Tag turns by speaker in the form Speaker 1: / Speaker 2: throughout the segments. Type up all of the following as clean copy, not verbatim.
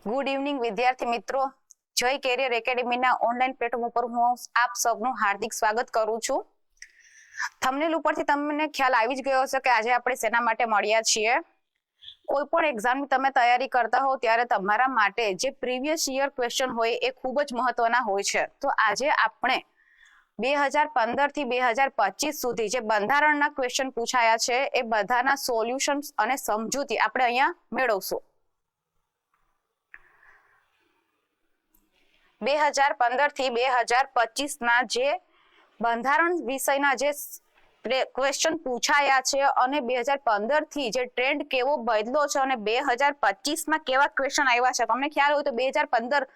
Speaker 1: Good evening વિદ્યાર્થી મિત્રો, જય કેરિયર એકેડેમીના ઓનલાઈન પ્લેટફોર્મ ઉપર હું આપ સૌનું હાર્દિક સ્વાગત કરું છું. થંબનેલ ઉપરથી તમને ખ્યાલ આવી જ ગયો હશે કે આજે આપણે શેના માટે મળ્યા છીએ. કોઈ પણ એક્ઝામની તમે તૈયારી કરતા હો ત્યારે તમારા માટે જે પ્રીવિયસ યર ક્વેશ્ચન હોય એ ખૂબ જ મહત્વના હોય છે. તો આજે આપણે 2015 થી 2025 સુધી જે બંધારણના ક્વેશ્ચન પૂછાયા છે એ બધાના સોલ્યુશન્સ અને સમજૂતી આપણે અહીંયા મેળવશું. 2015 થી 2025 ના જે બંધારણ વિષયના જે ક્વેશ્ચન પૂછાયા છે અને 2015 થી જે ટ્રેન્ડ કેવો બદલો છે અને 2025 માં કેવા ક્વેશ્ચન આવ્યા છે, તમને ખ્યાલ હોય તો 2015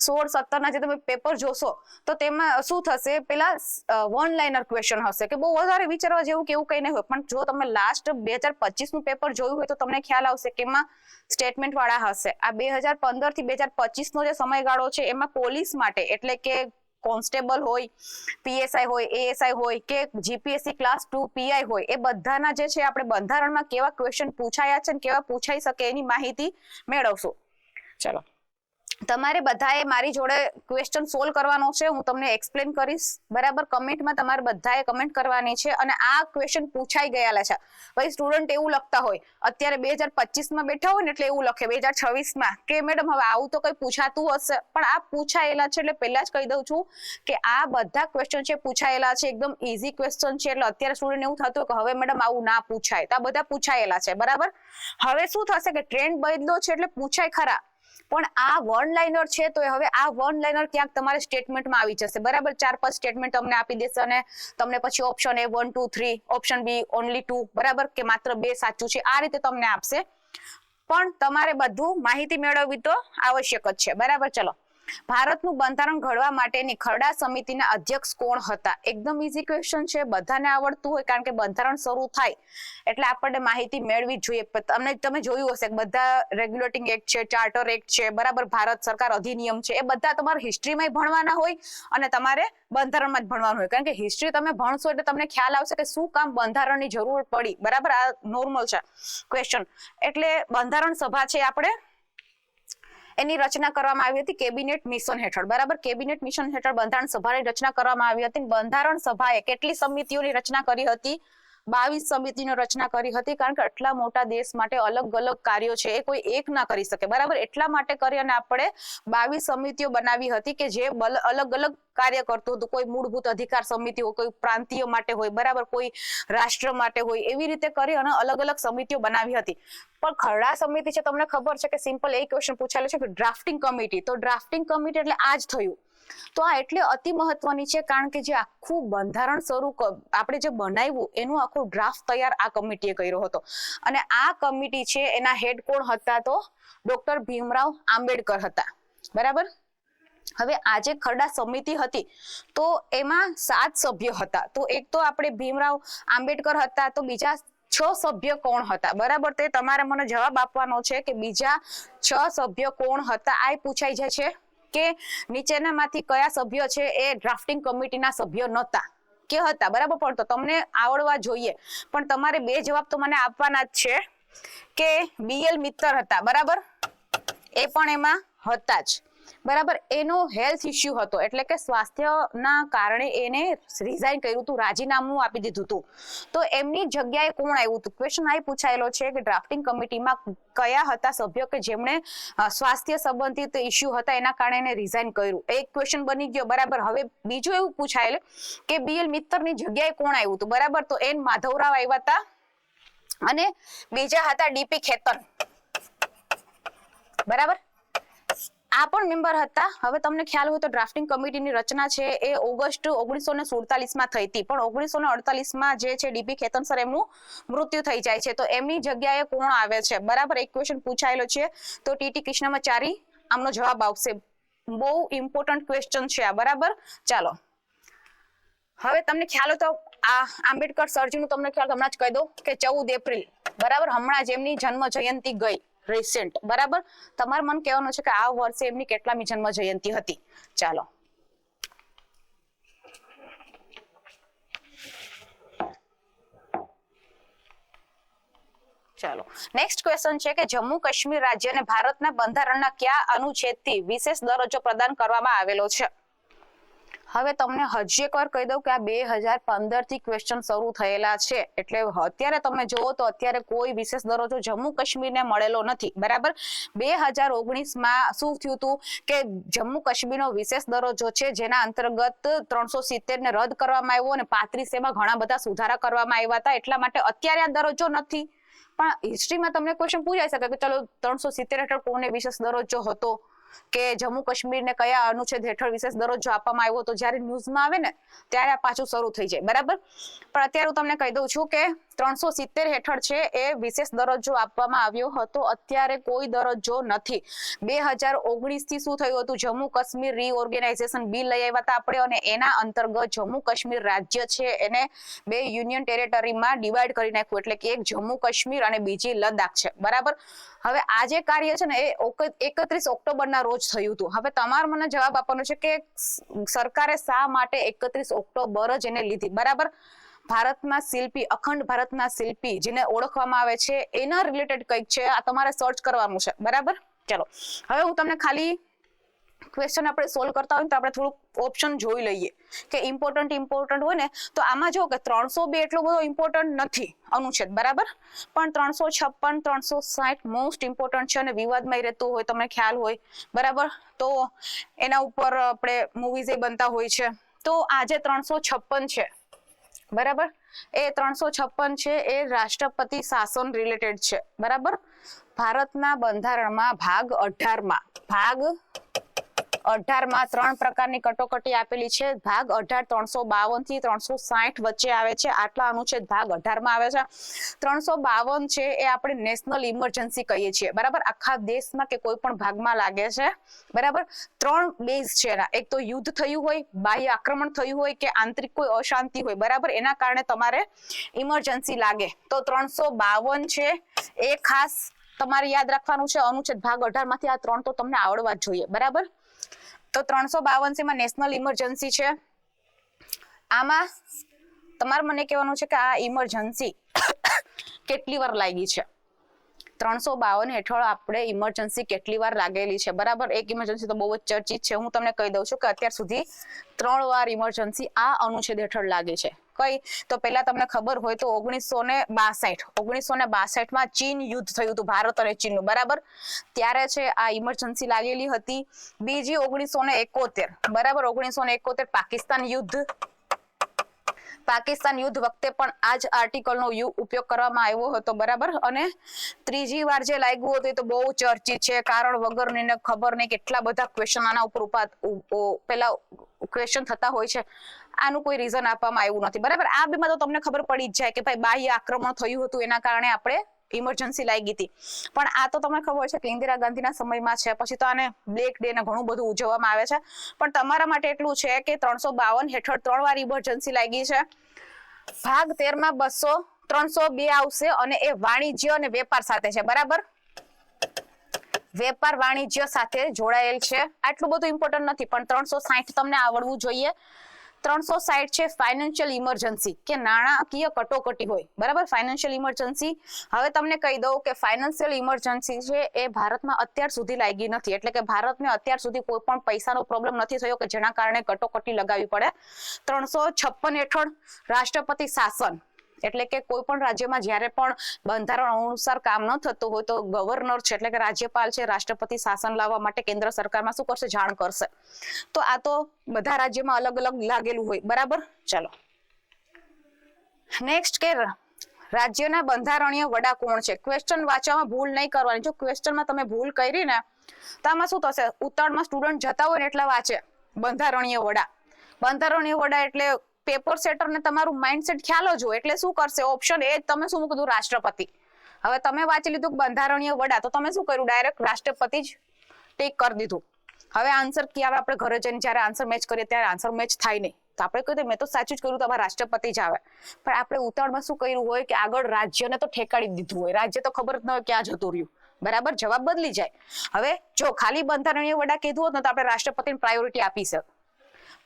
Speaker 1: 16-17 ના જે તમે પેપર જોશો તો તેમાં શું થશે, પેલા વન લાઇનર ક્વેશ્ચન હશે કે બહુ વધારે વિચારવા જેવું કે એવું કંઈ નહીં હોય. પણ જો તમે લાસ્ટ 2025 નું પેપર જોયું હોય તો તમને ખ્યાલ આવશે કે એમાં સ્ટેટમેન્ટ વાળા હશે. આ 2015 થી 2025 નો જે સમયગાળો છે એમાં પોલીસ માટે એટલે કે કોન્સ્ટેબલ હોય, પીએસઆઈ હોય, એએસઆઈ હોય કે જીપીએસસી ક્લાસ 2 પીઆઈ હોય, એ બધાના જે છે આપણે બંધારણમાં કેવા ક્વેશ્ચન પૂછાયા છે અને કેવા પૂછાઈ શકે એની માહિતી મેળવશું. ચલો, તમારે બધાએ મારી જોડે ક્વેશ્ચન સોલ્વ કરવાનો છે, હું તમને એક્સપ્લેન કરીશ. બરાબર, કમેન્ટમાં તમારે બધાએ કમેન્ટ કરવાની છે. અને આ ક્વેશ્ચન પૂછાઈ ગયેલા છે. ભાઈ સ્ટુડન્ટ એવું લખતા હોય, અત્યારે 2025 માં બેઠા હોય ને એટલે એવું લખે 2026 માં કે મેડમ હવે આવું તો કઈ પૂછાતું હશે, પણ આ પૂછાયેલા છે એટલે પહેલા જ કહી દઉં છું કે આ બધા ક્વેશ્ચન છે પૂછાયેલા છે, એકદમ ઈઝી ક્વેશ્ચન છે. એટલે અત્યારે સ્ટુડન્ટ એવું થતું કે હવે મેડમ આવું ના પૂછાય, તો આ બધા પૂછાયેલા છે. બરાબર, હવે શું થશે કે ટ્રેન્ડ બદલો છે એટલે પૂછાય ખરા, પણ આ વન લાઇનર છે તો હવે આ વન લાઇનર ક્યાંક તમારે સ્ટેટમેન્ટમાં આવી જશે. બરાબર, 4-5 સ્ટેટમેન્ટ તમને આપી દેશે અને તમને પછી option A 1 2 3, option B only 2, બરાબર, કે માત્ર 2 સાચું છે, આ રીતે તમને આપશે. પણ તમારે બધું માહિતી મેળવવી તો આવશ્યક જ છે. બરાબર, ચલો, ભારતનું બંધારણ ઘડવા માટેની ખરડા સમિતિના અધ્યક્ષ કોણ હતા? એકદમ ઈઝી ક્વેશ્ચન છે, બધાને આવડતું હોય, કારણ કે બંધારણ શરૂ થાય એટલે આપણને માહિતી મેળવી જ જોઈએ. તમે જોયું હશે બધા રેગ્યુલેટિંગ એક્ટ છે, ચાર્ટર એક્ટ છે, બરાબર, ભારત સરકાર અધિનિયમ છે, એ બધા તમારે હિસ્ટ્રીમાં ભણવાના હોય અને તમારે બંધારણમાં જ ભણવાનું હોય. કારણ કે હિસ્ટ્રી તમે ભણશો એટલે તમને ખ્યાલ આવશે કે શું કામ બંધારણની જરૂર પડી. બરાબર, આ નોર્મલ છે ક્વેશ્ચન. એટલે બંધારણ સભા છે આપણે એની રચના કરવામાં આવી હતી કેબિનેટ મિશન હેઠળ. બરાબર, કેબિનેટ મિશન હેઠળ બંધારણ સભાની રચના કરવામાં આવી હતી. બંધારણ સભાએ કેટલી સમિતિઓની રચના કરી હતી? 22 સમિતિની રચના કરી હતી. કારણ કે આટલા મોટા દેશ માટે અલગ અલગ કાર્યો છે એ કોઈ એક ના કરી શકે. બરાબર, એટલા માટે કરી અને આપણે 22 સમિતિઓ બનાવી હતી કે જે અલગ અલગ કાર્ય કરતું હતું. કોઈ મૂળભૂત અધિકાર સમિતિ હોય, કોઈ પ્રાંતીય માટે હોય, બરાબર, કોઈ રાષ્ટ્ર માટે હોય, એવી રીતે કરી અને અલગ અલગ સમિતિઓ બનાવી હતી. પણ ખરડા સમિતિ છે, તમને ખબર છે કે સિમ્પલ એક ક્વેશ્ચન પૂછાયેલો છે કે ડ્રાફ્ટિંગ કમિટી, તો ડ્રાફ્ટિંગ કમિટી એટલે આ જ થયું. તો આ એટલે અતિ મહત્વની છે, કારણ કે જે આખું બંધારણ આપણે જે બનાવ્યું એનું આખું ડ્રાફ્ટ તૈયાર આ કમિટીએ કર્યો હતો. અને આ કમિટી છે એના હેડ કોણ હતા? તો ડોક્ટર ભીમરાવ આંબેડકર હતા. બરાબર, હવે આ જે ખરડા સમિતિ હતી તો એમાં 7 સભ્યો હતા. તો એક તો આપણે ભીમરાવ આંબેડકર હતા, તો બીજા 6 સભ્ય કોણ હતા? બરાબર, તે તમારે મને જવાબ આપવાનો છે કે બીજા 6 સભ્ય કોણ હતા. આ પૂછાઈ જાય છે કે નીચેનામાંથી કયા સભ્ય છે એ ડ્રાફ્ટિંગ કમિટીના સભ્ય નહોતા કે હતા. બરાબર, પણ તો તમને આવડવા જોઈએ. પણ તમારે 2 જવાબ તો મને આપવાના જ છે કે BL મિત્તર હતા. બરાબર, એ પણ એમાં હતા જ. બરાબર, એનો હેલ્થ ઇશ્યુ હતો એટલે કે સ્વાસ્થ્યના કારણે એને રિઝાઇન કર્યું હતું, રાજીનામું આપી દીધું હતું. તો એમની જગ્યાએ કોણ આવ્યું હતું? ક્વેશ્ચન આ પૂછાયેલો છે કે ડ્રાફ્ટિંગ કમિટીમાં કયા હતા સભ્યો કે જેમણે સ્વાસ્થ્ય સંબંધિત ઇશ્યુ હતા એના કારણે એને રિઝાઇન કર્યું. એક ક્વેશ્ચન બની ગયો. બરાબર, હવે બીજું એવું પૂછાયેલું કે BL મિત્તરની જગ્યાએ કોણ આવ્યું હતું? બરાબર, તો એન માધવરાવ આવ્યા હતા અને બીજા હતા DP ખેતન. બરાબર, આ પણ મેમ્બર હતા. હવે તમને ખ્યાલ હોય તો ડ્રાફ્ટિંગ કમિટીની રચના છે એ ઓગસ્ટ 1947 માં થઈ હતી, પણ 1948 માં જે છે DP ખેતન સર એમનું મૃત્યુ થઈ જાય છે. તો એમની જગ્યાએ કોણ આવે છે? બરાબર, એક ક્વેશ્ચન પૂછાયેલો છે તો TT કૃષ્ણમાચારી આમનો જવાબ આવશે. બહુ ઇમ્પોર્ટન્ટ ક્વેશ્ચન છે આ. બરાબર, ચાલો, હવે તમને ખ્યાલ હોય તો આ આંબેડકર સરજીનું તમને ખ્યાલ હમણાં જ કહી દઉં કે 14 એપ્રિલ, બરાબર, હમણાં જ એમની જન્મ જયંતિ ગઈ રિસેન્ટ. બરાબર, તમારે મને કહેવાનું છે કે આ વર્ષે એમની કેટલામી જન્મ જયંતિ હતી. ચાલો, ચાલો નેક્સ્ટ ક્વેશ્ચન છે કે જમ્મુ કાશ્મીર રાજ્યને ભારતના બંધારણના કયા અનુચ્છેદથી વિશેષ દરજ્જો પ્રદાન કરવામાં આવેલો છે? હવે તમને હજી એકવાર કહી દઉં કે આ 2015 થી ક્વેશ્ચન શરૂ થયેલા છે, એટલે અત્યારે તમે જોવો તો અત્યારે કોઈ વિશેષ દરજ્જો જમ્મુ કાશ્મીરને મળેલો નથી, બરાબર. 2019માં શું થયું હતું કે જમ્મુ કાશ્મીરનો વિશેષ દરજ્જો છે જેના અંતર્ગત 370 ને રદ કરવામાં આવ્યો અને 35 માં ઘણા બધા સુધારા કરવામાં આવ્યા હતા, એટલા માટે અત્યારે આ દરજ્જો નથી. પણ હિસ્ટ્રીમાં તમને ક્વેશ્ચન પૂછાઈ શકે કે ચલો 370 હેઠળ કોને વિશેષ દરજ્જો હતો કે જમ્મુ કાશ્મીરને કયા અનુચ્છેદ હેઠળ વિશેષ દરજ્જો આપવામાં આવ્યો તો જ્યારે ન્યૂઝમાં આવે ને ત્યારે આ પાછું શરૂ થઈ જાય, બરાબર. પણ અત્યારે હું તમને કહી દઉં છું કે 370 હેઠળ છે એ વિશેષ દરજ્જો આપવામાં આવ્યો હતો, અત્યારે કોઈ દરજ્જો નથી. 2019 થી શું થયું હતું, જમ્મુ કાશ્મીર રીઓર્ગેનાઇઝેશન બિલ લઈ આવ્યા હતા આપણે અને એના અંતર્ગત જમ્મુ કાશ્મીર રાજ્ય છે એને 2 યુનિયન ટેરેટરીમાં ડિવાઈડ કરી નાખ્યું, એટલે કે એક જમ્મુ કાશ્મીર અને બીજી લદ્દાખ છે, બરાબર. હવે આ જે કાર્ય છે ને એ 31 ઓક્ટોબરના રોજ થયું હતું. હવે તમારે મને જવાબ આપવાનો છે કે સરકારે શા માટે 31 ઓક્ટોબર જ એને લીધી, બરાબર. ભારતના શિલ્પી, અખંડ ભારતના શિલ્પી જેને ઓળખવામાં આવે છે એના રિલેટેડ કંઈક છે, આ તમારે સર્ચ કરવાનું છે, બરાબર. ચલો હવે હું તમને ખાલી ક્વેશ્ચન આપણે સોલ્વ કરતા હોય તો આપણે થોડુંક ઓપ્શન જોઈ લઈએ કે ઇમ્પોર્ટન્ટ હોય ને તો આમાં જો કે 302 એટલો બધો ઇમ્પોર્ટન્ટ નથી અનુચ્છેદ, બરાબર. પણ 356 360 મોસ્ટ ઇમ્પોર્ટન્ટ છે અને વિવાદમાં રહેતું હોય, તમને ખ્યાલ હોય, બરાબર. તો એના ઉપર આપણે મૂવીઝ બનતા હોય છે. તો આ જે 356 છે, બરાબર, એ 356 છે એ રાષ્ટ્રપતિ શાસન રિલેટેડ છે, બરાબર. ભારતના બંધારણમાં ભાગ 18માં 3 પ્રકારની કટોકટી આપેલી છે. ભાગ 18 352 થી 360 વચ્ચે આવે છે, આટલા અનુચ્છેદ ભાગ 18માં આવે છે. 352 છે એ આપણે નેશનલ ઇમરજન્સી કહીએ છીએ, બરાબર. આખા દેશમાં કે કોઈ પણ ભાગમાં લાગે છે, બરાબર. 3 બેઝ છે એના, એક તો યુદ્ધ થયું હોય, બાહ્ય આક્રમણ થયું હોય કે આંતરિક કોઈ અશાંતિ હોય, બરાબર, એના કારણે તમારે ઇમરજન્સી લાગે તો 352 છે એ ખાસ તમારે યાદ રાખવાનું છે. અનુચ્છેદ ભાગ 18 માંથી આ 3 તો તમને આવડવા જ જોઈએ, બરાબર. તો 352 માં નેશનલ ઇમરજન્સી છે. આમાં તમારે મને કહેવાનું છે કે આ ઇમરજન્સી કેટલી વાર લાગી છે. 352 હેઠળ આપણે ઇમરજન્સી કેટલી વાર લાગેલી છે, બરાબર. એક ઇમરજન્સી તો બહુ જ ચર્ચિત છે, હું તમને કહી દઉં છું કે અત્યાર સુધી 3 વાર ઇમરજન્સી આ અનુચ્છેદ હેઠળ લાગી છે. કઈ તો પહેલા તમને ખબર હોય તો 1962 માં ચીન યુદ્ધ થયું હતું, ભારત અને ચીનનું, બરાબર. ત્યારે છે આ ઇમરજન્સી લાગેલી હતી. બીજી 1971, બરાબર, 1971 પાકિસ્તાન યુદ્ધ વખતે પણ આ જ આર્ટિકલનો ઉપયોગ કરવામાં આવ્યો હતો, બરાબર. અને ત્રીજી વાર જે લાગ્યું હતું એ તો બહુ ચર્ચિત છે, કારણ વગરની ને ખબર નહીં કેટલા બધા ક્વેશ્ચન આના ઉપર પેલા ક્વેશ્ચન થતા હોય છે, આનું કોઈ રીઝન આપવામાં આવ્યું નથી, બરાબર. આ બેમાં તો તમને ખબર પડી જ જાય કે ભાઈ બાહ્ય આક્રમણ થયું હતું એના કારણે આપણે ઇમરજન્સી લાગી હતી. પણ આ તો તમને ખબર છે કે ઇન્દિરા ગાંધીના સમયમાં છે, પછી તો આને બ્લેક ડે ને ઘણું બધું ઉજવવામાં આવે છે. પણ તમારા માટે એટલું છે કે 352 હેઠળ 3 વાર ઇમરજન્સી લાગી છે. ભાગ 13 માં 302 આવશે અને એ વાણિજ્ય અને વેપાર સાથે છે, બરાબર. વેપાર વાણિજ્ય સાથે જોડાયેલ છે. આટલું બધું ઇમ્પોર્ટન્ટ નથી પણ 360 તમને આવડવું જોઈએ. 360 છે ફાઇનાન્શિયલ ઇમરજન્સી કે નાણાકીય કટોકટી હોય, બરાબર. ફાઇનાન્શિયલ ઇમરજન્સી, હવે તમને કહી દઉં કે ફાઇનાન્શિયલ ઇમરજન્સી છે એ ભારતમાં અત્યાર સુધી લાગી નથી, એટલે કે ભારતને અત્યાર સુધી કોઈ પણ પૈસાનો પ્રોબ્લેમ નથી થયો કે જેના કારણે કટોકટી લગાવવી પડે. 356 હેઠળ રાષ્ટ્રપતિ શાસન, એટલે કે કોઈ પણ રાજ્યમાં જ્યારે પણ બંધારણ અનુસાર કામ ન થતું હોય તો ગવર્નર છે એટલે કે રાજ્યપાલ છે રાષ્ટ્રપતિ શાસન લાવવા માટે કેન્દ્ર સરકારમાં શું કરશે, જાણ કરશે. તો આ તો બધા રાજ્યમાં અલગ અલગ લાગેલું હોય, બરાબર. ચલો નેક્સ્ટ કે રાજ્યના બંધારણીય વડા કોણ છે. ક્વેશ્ચન વાંચવામાં ભૂલ નહીં કરવાની. જો ક્વેશ્ચનમાં તમે ભૂલ કરી ને તો આમાં શું થશે, ઉતાવળમાં સ્ટુડન્ટ જતા હોય ને એટલે વાંચે બંધારણીય વડા. બંધારણીય વડા એટલે પેપર સેટર ને તમારું માઇન્ડસેટ ખ્યાલ જ હોય એટલે શું કરશે, ઓપ્શન એ તમે શું મૂકી દીધું, રાષ્ટ્રપતિ. હવે તમે વાંચી લીધું બંધારણીય વડા તો તમે શું કર્યું, ડાયરેક્ટ રાષ્ટ્રપતિ જ ટીક કરી દીધું. હવે આન્સર કે આવે આપણે ઘરે જઈને જ્યારે આન્સર મેચ કરીએ ત્યારે આન્સર મેચ થાય નહીં તો આપણે કહ્યું મેં તો સાચું જ કર્યું, તમારે રાષ્ટ્રપતિ જ આવે. પણ આપણે ઉતાવળમાં શું કર્યું હોય કે આગળ રાજ્યને તો ઠેકાડી દીધું હોય, રાજ્ય તો ખબર જ ન હોય ક્યાં જતું રહ્યું, બરાબર. જવાબ બદલી જાય. હવે જો ખાલી બંધારણીય વડા કીધું હોત ને તો આપણે રાષ્ટ્રપતિને પ્રાયોરિટી આપી શકે,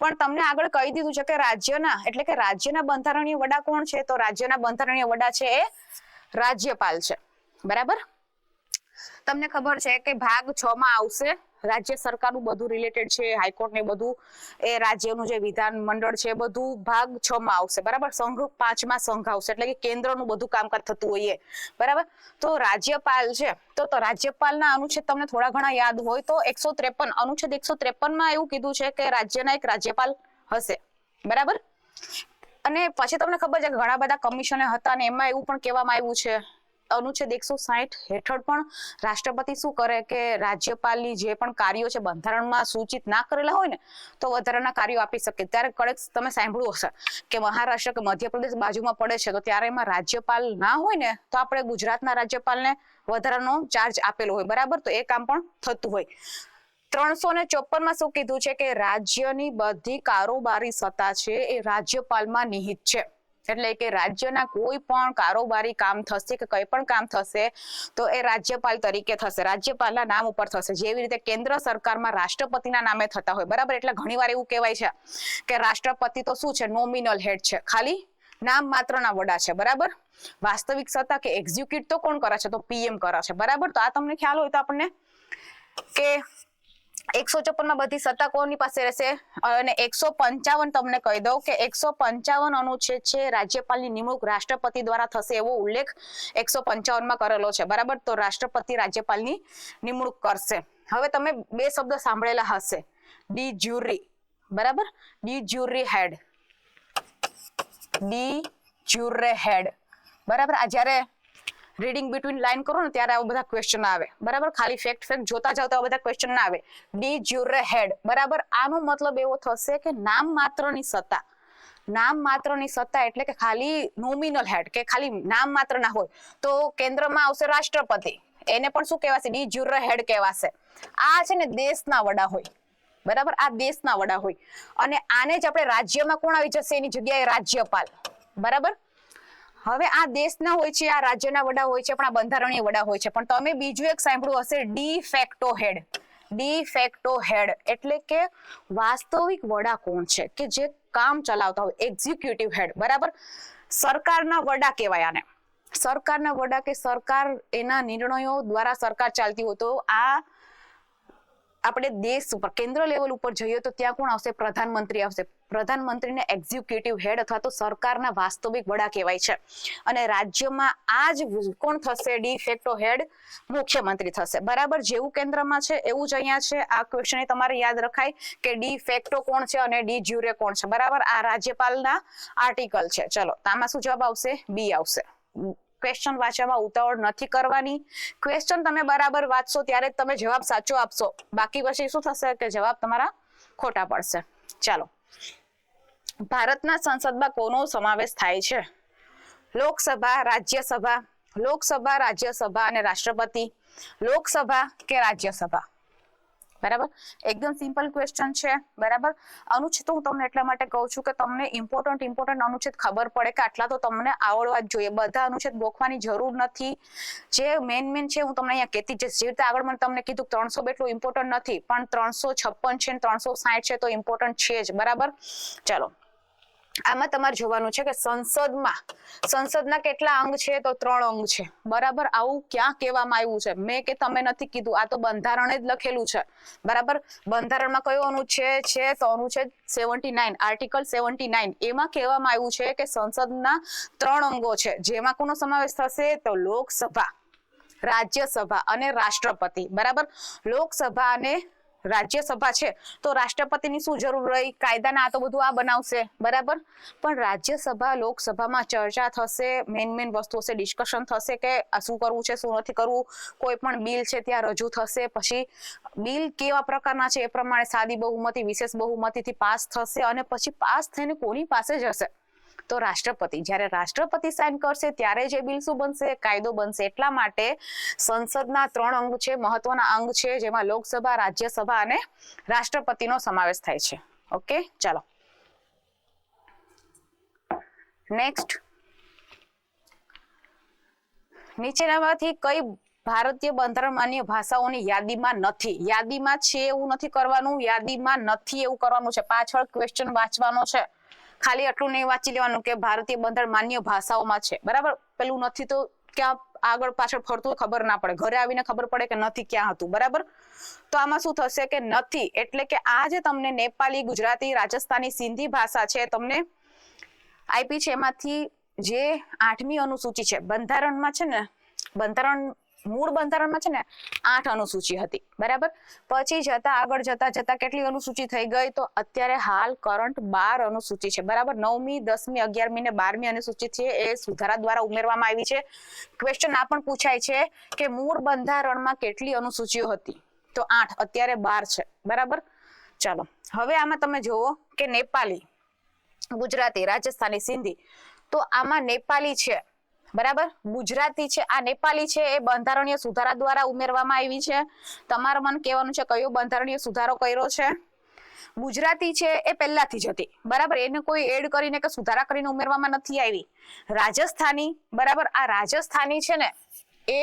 Speaker 1: પણ તમને આગળ કહી દીધું છે કે રાજ્યના, એટલે કે રાજ્યના બંધારણીય વડા કોણ છે, તો રાજ્યના બંધારણીય વડા છે એ રાજ્યપાલ છે, બરાબર. તમને ખબર છે કે ભાગ 6 માં આવશે રાજ્ય સરકારનું બધું રિલેટેડ છે, હાઈકોર્ટ ને બધું, એ રાજ્યનું જે વિધાન મંડળ છે બધું ભાગ 6 માં આવશે. બરાબર. સંઘ 5 માં સંઘ આવશે, એટલે કે કેન્દ્રનું બધું કામકાજ થતું હોય. બરાબર. તો રાજ્યપાલ છે, તો રાજ્યપાલના અનુચ્છેદ તમને થોડા ઘણા યાદ હોય તો 153 અનુચ્છેદ 153 માં એવું કીધું છે કે રાજ્યના એક રાજ્યપાલ હશે. બરાબર. અને પછી તમને ખબર છે કે ઘણા બધા કમિશને હતા ને એમાં એવું પણ કહેવામાં આવ્યું છે અનુચ્છેદ 160 હેઠળ પણ રાષ્ટ્રપતિ શું કરે કે રાજ્યપાલની જે પણ કાર્યો છે બંધારણમાં સૂચિત ના કરેલા હોય ને તો વધારાના કાર્યો આપી શકે. ત્યારે કડક તમે સાંભળ્યું હશે કે મહારાષ્ટ્ર કે મધ્યપ્રદેશ બાજુમાં પડે છે તો ત્યારે એમાં રાજ્યપાલ ના હોય ને તો આપણે ગુજરાતના રાજ્યપાલને વધારાનો ચાર્જ આપેલો હોય. બરાબર. તો એ કામ પણ થતું હોય. 354 માં શું કીધું છે કે રાજ્યની બધી કારોબારી સત્તા છે એ રાજ્યપાલમાં નિહિત છે. એટલે કે રાજ્યના કોઈ પણ કારોબારી કામ થશે કે કંઈ પણ કામ થશે તો એ રાજ્યપાલ તરીકે થશે, રાજ્યપાલના નામ ઉપર થશે. જેવી રીતે કેન્દ્ર સરકારમાં રાષ્ટ્રપતિના નામે થતા હોય. બરાબર. એટલે ઘણીવાર એવું કહેવાય છે કે રાષ્ટ્રપતિ તો શું છે, નોમિનલ હેડ છે, ખાલી નામ માત્રના વડા છે. બરાબર. વાસ્તવિક સત્તા કે એક્ઝિક્યુટ તો કોણ કરે છે, તો પીએમ કરે છે. બરાબર. તો આ તમને ખ્યાલ હોય તો આપણને કે 154 માં બધી સત્તા કોની પાસે રહેશે. અને 155 તમને કહી દઉં કે 155 અનુચ્છેદ છે રાજ્યપાલની નિમણૂક રાષ્ટ્રપતિ દ્વારા થશે એવો ઉલ્લેખ 155 માં કરેલો છે. બરાબર. તો રાષ્ટ્રપતિ રાજ્યપાલની નિમણૂક કરશે. હવે તમે બે શબ્દ સાંભળેલા હશે, ડી જ્યુરી. બરાબર. ડી જ્યુરી હેડ, ડી જ્યુરે હેડ. બરાબર. આ જ્યારે રીડિંગ બિટવીન લાઈન કરો ને ત્યારે આવા બધા ક્વેશ્ચન આવે. બરાબર. ખાલી ફેક્ટ જોતા જાવ તો આવા બધા ક્વેશ્ચન ના આવે. ડી જ્યુરે હેડ. બરાબર. આનો મતલબ એવો થશે કે નામ માત્રની સત્તા, નામ માત્રની સત્તા એટલે કે ખાલી નોમિનલ હેડ કે ખાલી નામ માત્ર ના હોય તો કેન્દ્રમાં આવશે રાષ્ટ્રપતિ, એને પણ શું કહેવાશે, ડી જ્યુરે હેડ કહેવાશે. આ છે ને દેશના વડા હોય. બરાબર. આ દેશના વડા હોય અને આને જ આપણે રાજ્યમાં કોણ આવી જશે એની જગ્યાએ રાજ્યપાલ. બરાબર. હવે આ દેશના હોય છે, આ રાજ્યના વડા હોય છે, પણ આ બંધારણીય વડા હોય છે. પણ તમે બીજું એક સાંભળ્યું હશે, ડી ફેક્ટો હેડ. ડી ફેક્ટો હેડ એટલે કે વાસ્તવિક વડા કોણ છે કે જે કામ ચલાવતા હોય, એક્ઝિક્યુટિવ હેડ. બરાબર. સરકારના વડા કહેવાય આને. સરકારના વડા કે સરકાર એના નિર્ણયો દ્વારા સરકાર ચાલતી હોય. તો આ આપણે દેશ ઉપર કેન્દ્ર લેવલ ઉપર જઈએ તો ત્યાં કોણ આવશે, પ્રધાનમંત્રી આવશે. પ્રધાનમંત્રીને એક્ઝિક્યુટિવ હેડ અથવા તો સરકારના વાસ્તવિક વડા કહેવાય છે. અને રાજ્યમાં આ જ કોણ થશે, ડી ફેક્ટો હેડ મુખ્યમંત્રી થશે. બરાબર. જેવું કેન્દ્રમાં છે એવું જ અહીંયા છે. આ ક્વેશ્ચન તમારે યાદ રખાય કે ડી ફેક્ટો કોણ છે અને ડી જ્યુરે કોણ છે. બરાબર. આ રાજ્યપાલના આર્ટિકલ છે. ચલો, આમાં શું જવાબ આવશે, બી આવશે. ક્વેશ્ચન વાંચવામાં ઉતાવળ નથી કરવાની. ક્વેશ્ચન તમે બરાબર વાંચશો ત્યારે જ તમે જવાબ સાચો આપશો, બાકી પછી શું થશે કે જવાબ તમારા ખોટા પડશે. ચાલો, ભારતના સંસદમાં કોનો સમાવેશ થાય છે? લોકસભા, રાજ્યસભા, લોકસભા, રાજ્યસભા અને રાષ્ટ્રપતિ, લોકસભા કે રાજ્યસભા? બરાબર. એકદમ સિમ્પલ ક્વેશ્ચન છે. બરાબર. અનુચ્છેદ હું તમને એટલા માટે કહું છું કે તમને ઇમ્પોર્ટન્ટ અનુચ્છેદ ખબર પડે કે આટલા તો તમને આવડવા જ જોઈએ. બધા અનુચ્છેદ ગોખવાની જરૂર નથી. જે મેન છે હું તમને અહીંયા કહેતી જઈશ. જે રીતે આગળ મને તમને કીધું 300 એટલું ઇમ્પોર્ટન્ટ નથી, પણ 356 છે, 360 છે તો ઇમ્પોર્ટન્ટ છે જ. બરાબર. ચાલો, આમાં તમારે જોવાનું છે કે સંસદના કેટલા અંગ છે, તો 3 અંગ છે. બરાબર. આવું ક્યાં કહેવામાં આવ્યું છે? મેં કે તમે નથી કીધું, આ તો બંધારણે જ લખેલું છે. બરાબર. બંધારણમાં કયો અનુચ્છેદ છે, તો અનુચ્છેદ 79, આર્ટિકલ 79. એમાં કહેવામાં આવ્યું છે કે સંસદના 3 અંગો છે, જેમાં કોનો સમાવેશ થશે, તો લોકસભા, રાજ્યસભા અને રાષ્ટ્રપતિ. બરાબર. લોકસભા અને રાજ્યસભા છે તો રાષ્ટ્રપતિની શું જરૂર રહી, કાયદાના આ તો બધું આ બનાવશે. બરાબર. પણ રાજ્યસભા લોકસભામાં ચર્ચા થશે, મેન વસ્તુ હશે, ડિસ્કશન થશે કે આ શું કરવું છે, શું નથી કરવું. કોઈ પણ બિલ છે ત્યાં રજૂ થશે, પછી બિલ કેવા પ્રકારના છે એ પ્રમાણે સાદી બહુમતી, વિશેષ બહુમતીથી પાસ થશે અને પછી પાસ થઈને કોની પાસે જશે, તો રાષ્ટ્રપતિ. જ્યારે રાષ્ટ્રપતિ સાઇન કરશે ત્યારે જે બિલ શું બનશે, કાયદો બનશે. એટલા માટે સંસદના 3 અંગ છે, મહત્વના અંગ છે, જેમાં લોકસભા, રાજ્યસભા અને રાષ્ટ્રપતિનો સમાવેશ થાય છે. ઓકે. ચાલો, નેક્સ્ટ. નીચેનામાંથી કઈ ભારતીય બંધારણ માન્ય ભાષાઓની યાદીમાં નથી? યાદીમાં છે એવું નથી કરવાનું, યાદીમાં નથી એવું કરવાનું છે. પાછળ ક્વેશ્ચન વાંચવાનો છે. ખાલી આટલું નહીં વાંચી લેવાનું કે ભારતીય બંધારણ માન્ય ભાષાઓમાં છે. બરાબર. પેલું નથી તો ક્યાં આગળ પાછળ ફરતું ખબર ના પડે, ઘરે આવીને ખબર પડે કે નથી ક્યાં હતું, બરાબર. તો આમાં શું થશે કે નથી, એટલે કે આ જે તમને નેપાળી, ગુજરાતી, રાજસ્થાની, સિંધી ભાષા છે તમને આપી છે, એમાંથી જે 8મી અનુસૂચિ છે બંધારણમાં છે ને, મૂળ બંધારણમાં છે ને 8 અનુસૂચિ હતી, બરાબર. પછી આગળ જતા કેટલી અનુસૂચિ થઈ ગઈ, તો અત્યારે હાલ કરંટ 12 અનુસૂચિ છે, બરાબર. 9મી, 10મી, 11મી ને 12મી અનુસૂચિ છે એ સુધારા દ્વારા ઉમેરવામાં આવી છે. ક્વેશ્ચન આ પણ પૂછાય છે કે મૂળ બંધારણમાં કેટલી અનુસૂચિઓ હતી, તો 8, અત્યારે 12 છે, બરાબર. ચાલો હવે આમાં તમે જુઓ કે નેપાળી, ગુજરાતી, રાજસ્થાની, સિંધી, તો આમાં નેપાળી છે, બરાબર, ગુજરાતી છે, આ નેપાળી છે એ બંધારણીય સુધારા દ્વારા ઉમેરવામાં આવી છે. તમારે મને કહેવાનું છે કયો બંધારણીય સુધારો કર્યો છે. ગુજરાતી છે એ પહેલાથી જ હતી, બરાબર, એને કોઈ એડ કરીને કે સુધારા કરીને ઉમેરવામાં નથી આવી. રાજસ્થાની, બરાબર, આ રાજસ્થાની છે ને એ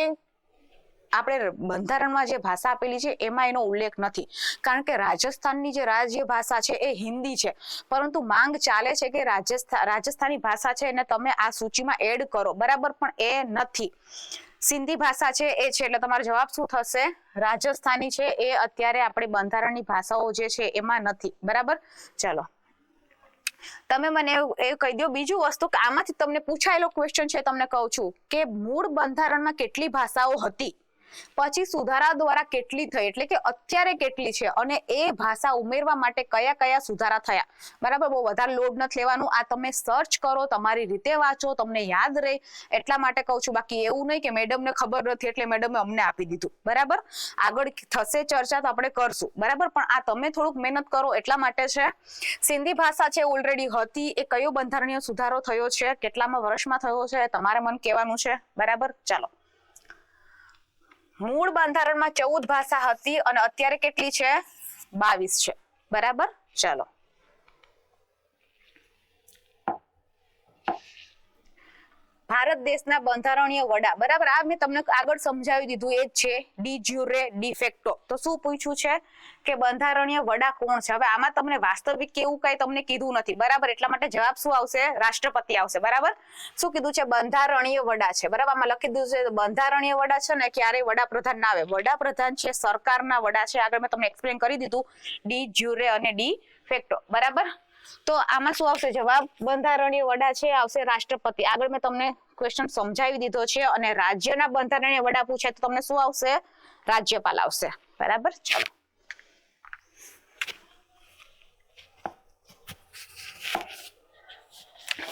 Speaker 1: આપણે બંધારણમાં જે ભાષા આપેલી છે એમાં એનો ઉલ્લેખ નથી, કારણ કે રાજસ્થાનની જે રાજ્ય ભાષા છે એ હિન્દી છે, પરંતુ માંગ ચાલે છે કે રાજસ્થાની ભાષા છે એને તમે આ સૂચિમાં એડ કરો, બરાબર, પણ એ નથી. સિંધી ભાષા છે એ છે, એટલે તમારો જવાબ શું થશે, રાજસ્થાની છે એ અત્યારે આપણી બંધારણની ભાષાઓ જે છે એમાં નથી, બરાબર. ચાલો તમે મને એ કહી દો બીજું વસ્તુ કે આમાંથી તમને પૂછાયેલો ક્વેશ્ચન છે, તમને કહું છું કે મૂળ બંધારણમાં કેટલી ભાષાઓ હતી, પછી સુધારા દ્વારા કેટલી થઈ, એટલે કે અત્યારે કેટલી છે, અને એ ભાષા ઉમેરવા માટે કયા કયા સુધારા થયા, બરાબર. બહુ વધારે લોડ નથી લેવાનું, આ તમે સર્ચ કરો, તમારી રીતે વાંચો, તમને યાદ રહે એટલા માટે કહું છું. બાકી એવું નહીં કે મેડમને ખબર નથી એટલે મેડમે અમને આપી દીધું, બરાબર. આગળ થશે ચર્ચા તો આપણે કરશું, બરાબર, પણ આ તમે થોડુંક મહેનત કરો એટલા માટે છે. સિંધી ભાષા છે ઓલરેડી હતી, એ કયો બંધારણીય સુધારો થયો છે, કેટલામાં વર્ષમાં થયો છે, તમારે મને કહેવાનું છે, બરાબર. ચાલો મૂળ બંધારણમાં 14 ભાષા હતી અને અત્યારે કેટલી છે, 22 છે, બરાબર. ચાલો ભારત દેશના બંધારણીય વડા, બરાબર, આ મેં તમને આગળ સમજાવી દીધું, એ જ છે ડી જ્યુરે ડી ફેક્ટો. તો શું પૂછ્યું છે કે બંધારણીય વડા કોણ છે. હવે આમાં તમને વાસ્તવિક કેવું કઈ તમને કીધું નથી, બરાબર, એટલા માટે જવાબ શું આવશે, રાષ્ટ્રપતિ આવશે, બરાબર. શું કીધું છે, બંધારણીય વડા છે, બરાબર. આમાં લખી દીધું છે બંધારણીય વડા છે ને ક્યારેય વડાપ્રધાન ના આવે, વડાપ્રધાન છે સરકારના વડા છે. આગળ મેં તમને એક્સપ્લેન કરી દીધું ડી જ્યુરે અને ડી ફેક્ટો, બરાબર. તો આમાં શું આવશે જવાબ, બંધારણીય વડા છે આવશે રાષ્ટ્રપતિ. આગળ મેં તમને ક્વેશ્ચન સમજાવી દીધો છે, અને રાજ્યના બંધારણીય વડા પૂછે તો તમને શું આવશે, રાજ્યપાલ આવશે, બરાબર.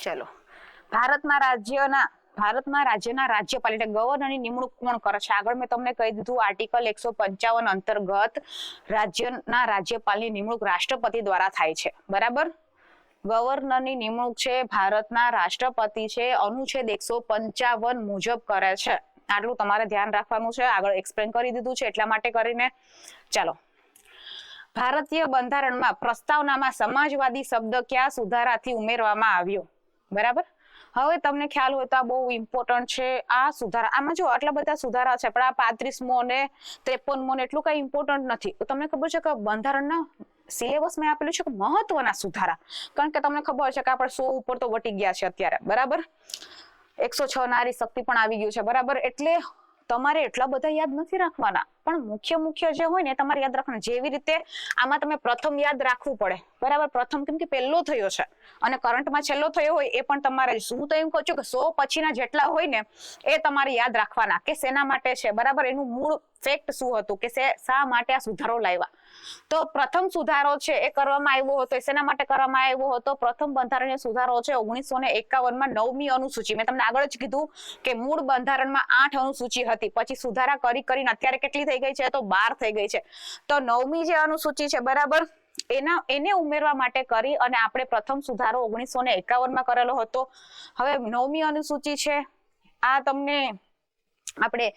Speaker 1: ચલો ભારતમાં રાજ્યના રાજ્યપાલ એટલે ગવર્નરની નિમણૂક કોણ કરે છે. આગળ મેં તમને કહી દીધું આર્ટિકલ 155 અંતર્ગત રાજ્યના રાજ્યપાલની નિમણૂક રાષ્ટ્રપતિ દ્વારા થાય છે, બરાબર. ગવર્નરની નિમણૂક છે ભારતના રાષ્ટ્રપતિ છે અનુચ્છેદ 155 મુજબ કરે છે. આટલું તમારે ધ્યાન રાખવાનું છે, આગળ એક્સપ્લેન કરી દીધું છે એટલા માટે કરીને. ચાલો ભારતીય બંધારણમાં પ્રસ્તાવનામાં સમાજવાદી શબ્દ કયા સુધારાથી ઉમેરવામાં આવ્યો, બરાબર. હવે તમને ખ્યાલ હોય તો આ બહુ ઇમ્પોર્ટન્ટ છે આ સુધારા. આમાં જો આટલા બધા સુધારા છે પણ આ 35મો ને 53મો ને એટલું કઈ ઇમ્પોર્ટન્ટ નથી. તમને ખબર છે કે બંધારણના સિલેબસમાં આપેલું છે કે મહત્વના સુધારા, કારણ કે તમને ખબર છે કે આપણે 100 ઉપર તો વટી ગયા છે અત્યારે, બરાબર. 106 નારી શક્તિ પણ આવી ગયું છે, બરાબર. એટલે તમારે એટલા બધા યાદ નથી રાખવાના, પણ મુખ્ય જે હોય ને તમારે યાદ રાખવાના. જેવી રીતે આમાં તમે પ્રથમ યાદ રાખવું પડે, બરાબર. પ્રથમ કેમ કે પહેલો થયો છે અને કરંટમાં છેલ્લો થયો હોય એ પણ તમારે, શું તો એમ કહું છું કે 100 પછીના જેટલા હોય ને એ તમારે યાદ રાખવાના કે શેના માટે છે, બરાબર. એનું મૂળ ફેક્ટ શું હતું કે શા માટે આ સુધારો લાવ્યા. તો પ્રથમ સુધારો છે એ કરવામાં આવ્યો હતો, શેના માટે કરવામાં આવ્યો હતો, પ્રથમ બંધારણીય સુધારો છે 1951માં 9મી અનુસૂચિ. મેં તમને આગળ જ કીધું કે મૂળ બંધારણમાં 8 અનુસૂચિ હતી, પછી સુધારા કરીને અત્યારે કેટલી થઈ ગઈ છે, તો 12 થઈ ગઈ છે. તો 9મી જે અનુસૂચિ છે, બરાબર, એને ઉમેરવા માટે કરી અને આપણે પ્રથમ સુધારો 1951માં કરેલો હતો. હવે 9મી અનુસૂચિ છે આ તમને આપણે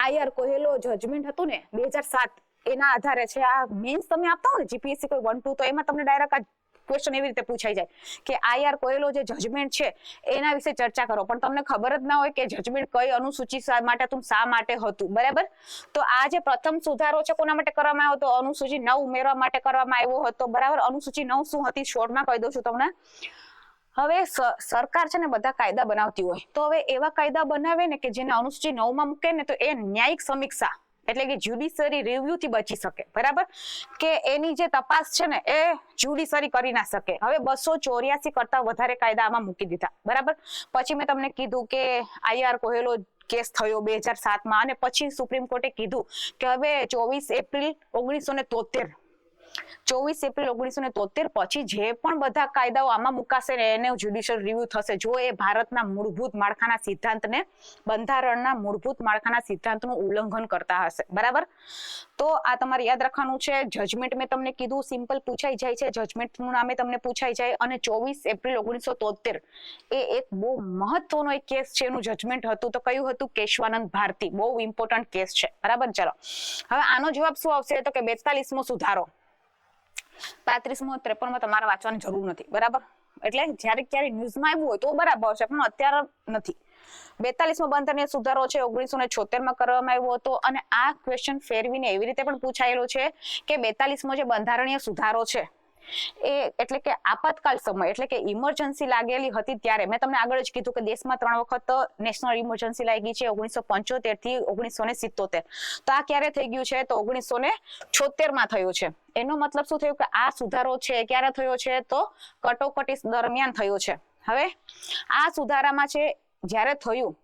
Speaker 1: આયર કોહેલો જજમેન્ટ હતું ને 2007 એના આધારે છે. આ મેન્સ તમે આપતા હો ને જીપીએસસી કોઈ 1-2 તો એમાં તમને ડાયરેક્ટ આ ક્વેશ્ચન એવી રીતે પૂછાઈ જાય કે આયર કોહેલો જે જજમેન્ટ છે એના વિશે ચર્ચા કરો, પણ તમને ખબર જ ના હોય કે જજમેન્ટ કઈ અનુસૂચિ માટે શા માટે હતું, બરાબર. તો આ જે પ્રથમ સુધારો છે કોના માટે કરવામાં આવ્યો હતો, અનુસૂચિ 9 ઉમેરવા માટે કરવામાં આવ્યો હતો, બરાબર. અનુસૂચિ 9 શું હતી શોર્ટમાં કહી દઉં છું તમને. હવે સરકાર છે ને બધા કાયદા બનાવતી હોય, તો હવે એવા કાયદા બનાવે ને કે જેને અનુસૂચિ 9 માં મૂકે ને તો એ ન્યાયિક સમીક્ષા એટલે કે જ્યુડિશરી રિવ્યુ થી બચી શકે, બરાબર, કે એની જે તપાસ છે ને એ જ્યુડિશરી કરી ના શકે. હવે 284 કરતા વધારે કાયદા આમાં મૂકી દીધા, બરાબર. પછી મેં તમને કીધું કે IR કોહેલો કેસ થયો 2007 અને પછી સુપ્રીમ કોર્ટે કીધું કે હવે 24 એપ્રિલ 1973 પછી જે પણ બધા કાયદાઓ આમાં મુકાશે ને એને જ્યુડિશિયલ રિવ્યુ થશે જો એ ભારતના મૂળભૂત માળખાના સિદ્ધાંતને, બંધારણના મૂળભૂત માળખાના સિદ્ધાંતનું ઉલ્લંઘન કરતા હશે, બરાબર. તો આ તમારે યાદ રાખવાનું છે. જજમેન્ટ મેં તમને કીધું સિમ્પલ પૂછાઈ જાય છે, જજમેન્ટનું નામે તમને પૂછાઈ જાય. અને 24 એપ્રિલ 1973 એ એક બહુ મહત્વનો એક કેસ છે, એનું જજમેન્ટ હતું તો કયું હતું? કેશવાનંદ ભારતી. બહુ ઇમ્પોર્ટન્ટ કેસ છે, બરાબર. ચલો હવે આનો જવાબ શું આવશે? તો કે 42મો સુધારો. 35મો 53માં તમારે વાંચવાની જરૂર નથી, બરાબર. એટલે જ્યારે ક્યારે ન્યૂઝમાં આવ્યું હોય તો બરાબર છે, પણ અત્યારે નથી. 42મો બંધારણીય સુધારો છે 1976માં કરવામાં આવ્યો હતો. અને આ ક્વેશ્ચન ફેરવીને એવી રીતે પણ પૂછાયેલો છે કે 42મો જે બંધારણીય સુધારો છે એ એટલે કે આપાતકાલ સમય એટલે કે ઇમરજન્સી લાગેલી હતી ત્યારે મેં તમને આગળ જ કીધું કે દેશમાં 3 વખત નેશનલ ઇમરજન્સી લાગી છે, 1975 થી 1977. તો આ ક્યારે થઈ ગયું છે? તો 1976માં થયું છે. એનો મતલબ શું થયું કે આ સુધારો છે ક્યારે થયો છે? તો કટોકટી દરમિયાન થયો છે. હવે આ સુધારામાં છે જ્યારે થયું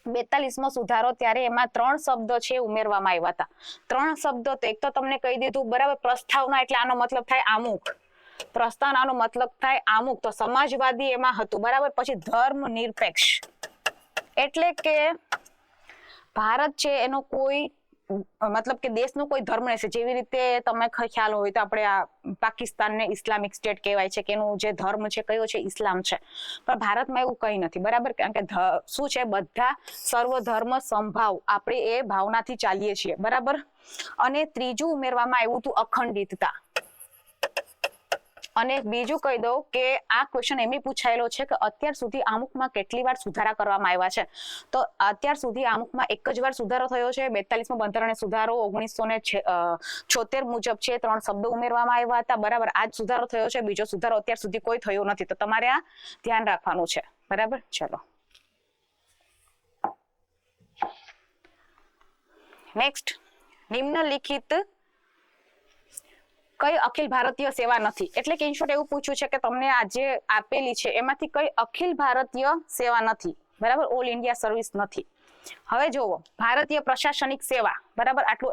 Speaker 1: 42મો સુધારો ત્યારે એમાં 3 શબ્દ છે ઉમેરવામાં આવ્યા હતા. 3 શબ્દો તો એક તો તમને કહી દીધું, બરાબર. પ્રસ્તાવના એટલે આનો મતલબ થાય આમુખ, પ્રસ્તાવનાનો મતલબ થાય આમુખ, તો સમાજવાદી એમાં હતું, બરાબર. પછી ધર્મ નિરપેક્ષ એટલે કે ભારત છે એનો કોઈ મતલબ કે દેશનો કોઈ ધર્મ નથી. જેવી રીતે તમે ખ્યાલ હોય તો આપણે આ પાકિસ્તાનને ઇસ્લામિક સ્ટેટ કહેવાય છે કે એનું જે ધર્મ છે કયો છે? ઇસ્લામ છે. પણ ભારતમાં એવું કંઈ નથી, બરાબર. કારણ કે શું છે? બધા સર્વ ધર્મ સંભાવ, આપણે એ ભાવનાથી ચાલીએ છીએ, બરાબર. અને ત્રીજું ઉમેરવામાં આવ્યું હતું અખંડિતતા. અને બીજું કહી દઉં કે આ ક્વેશ્ચન એમ પૂછાયેલો છે કે અત્યાર સુધી આમુખમાં કેટલી વાર સુધારા કરવામાં આવ્યા છે? તો અત્યાર સુધી આમુખમાં એક જ વાર સુધારો થયો છે. 42મો બંધારણીય સુધારો 1976 મુજબ છે 3 શબ્દો ઉમેરવામાં આવ્યા હતા, બરાબર. આ જ સુધારો થયો છે, બીજો સુધારો અત્યાર સુધી કોઈ થયો નથી. તો તમારે આ ધ્યાન રાખવાનું છે, બરાબર. ચલો નેક્સ્ટ, નિમ્નલિખિત કઈ અખિલ ભારતીય સેવા નથી? એટલે કે ઇન શોર્ટ એવું પૂછ્યું છે કે તમને આજે આપેલી છે એમાંથી કઈ અખિલ ભારતીય સેવા નથી, બરાબર. ઓલ ઇન્ડિયા સર્વિસ નથી. હવે જોવો, ભારતીય પ્રશાસનિક સેવા, બરાબર. આટલું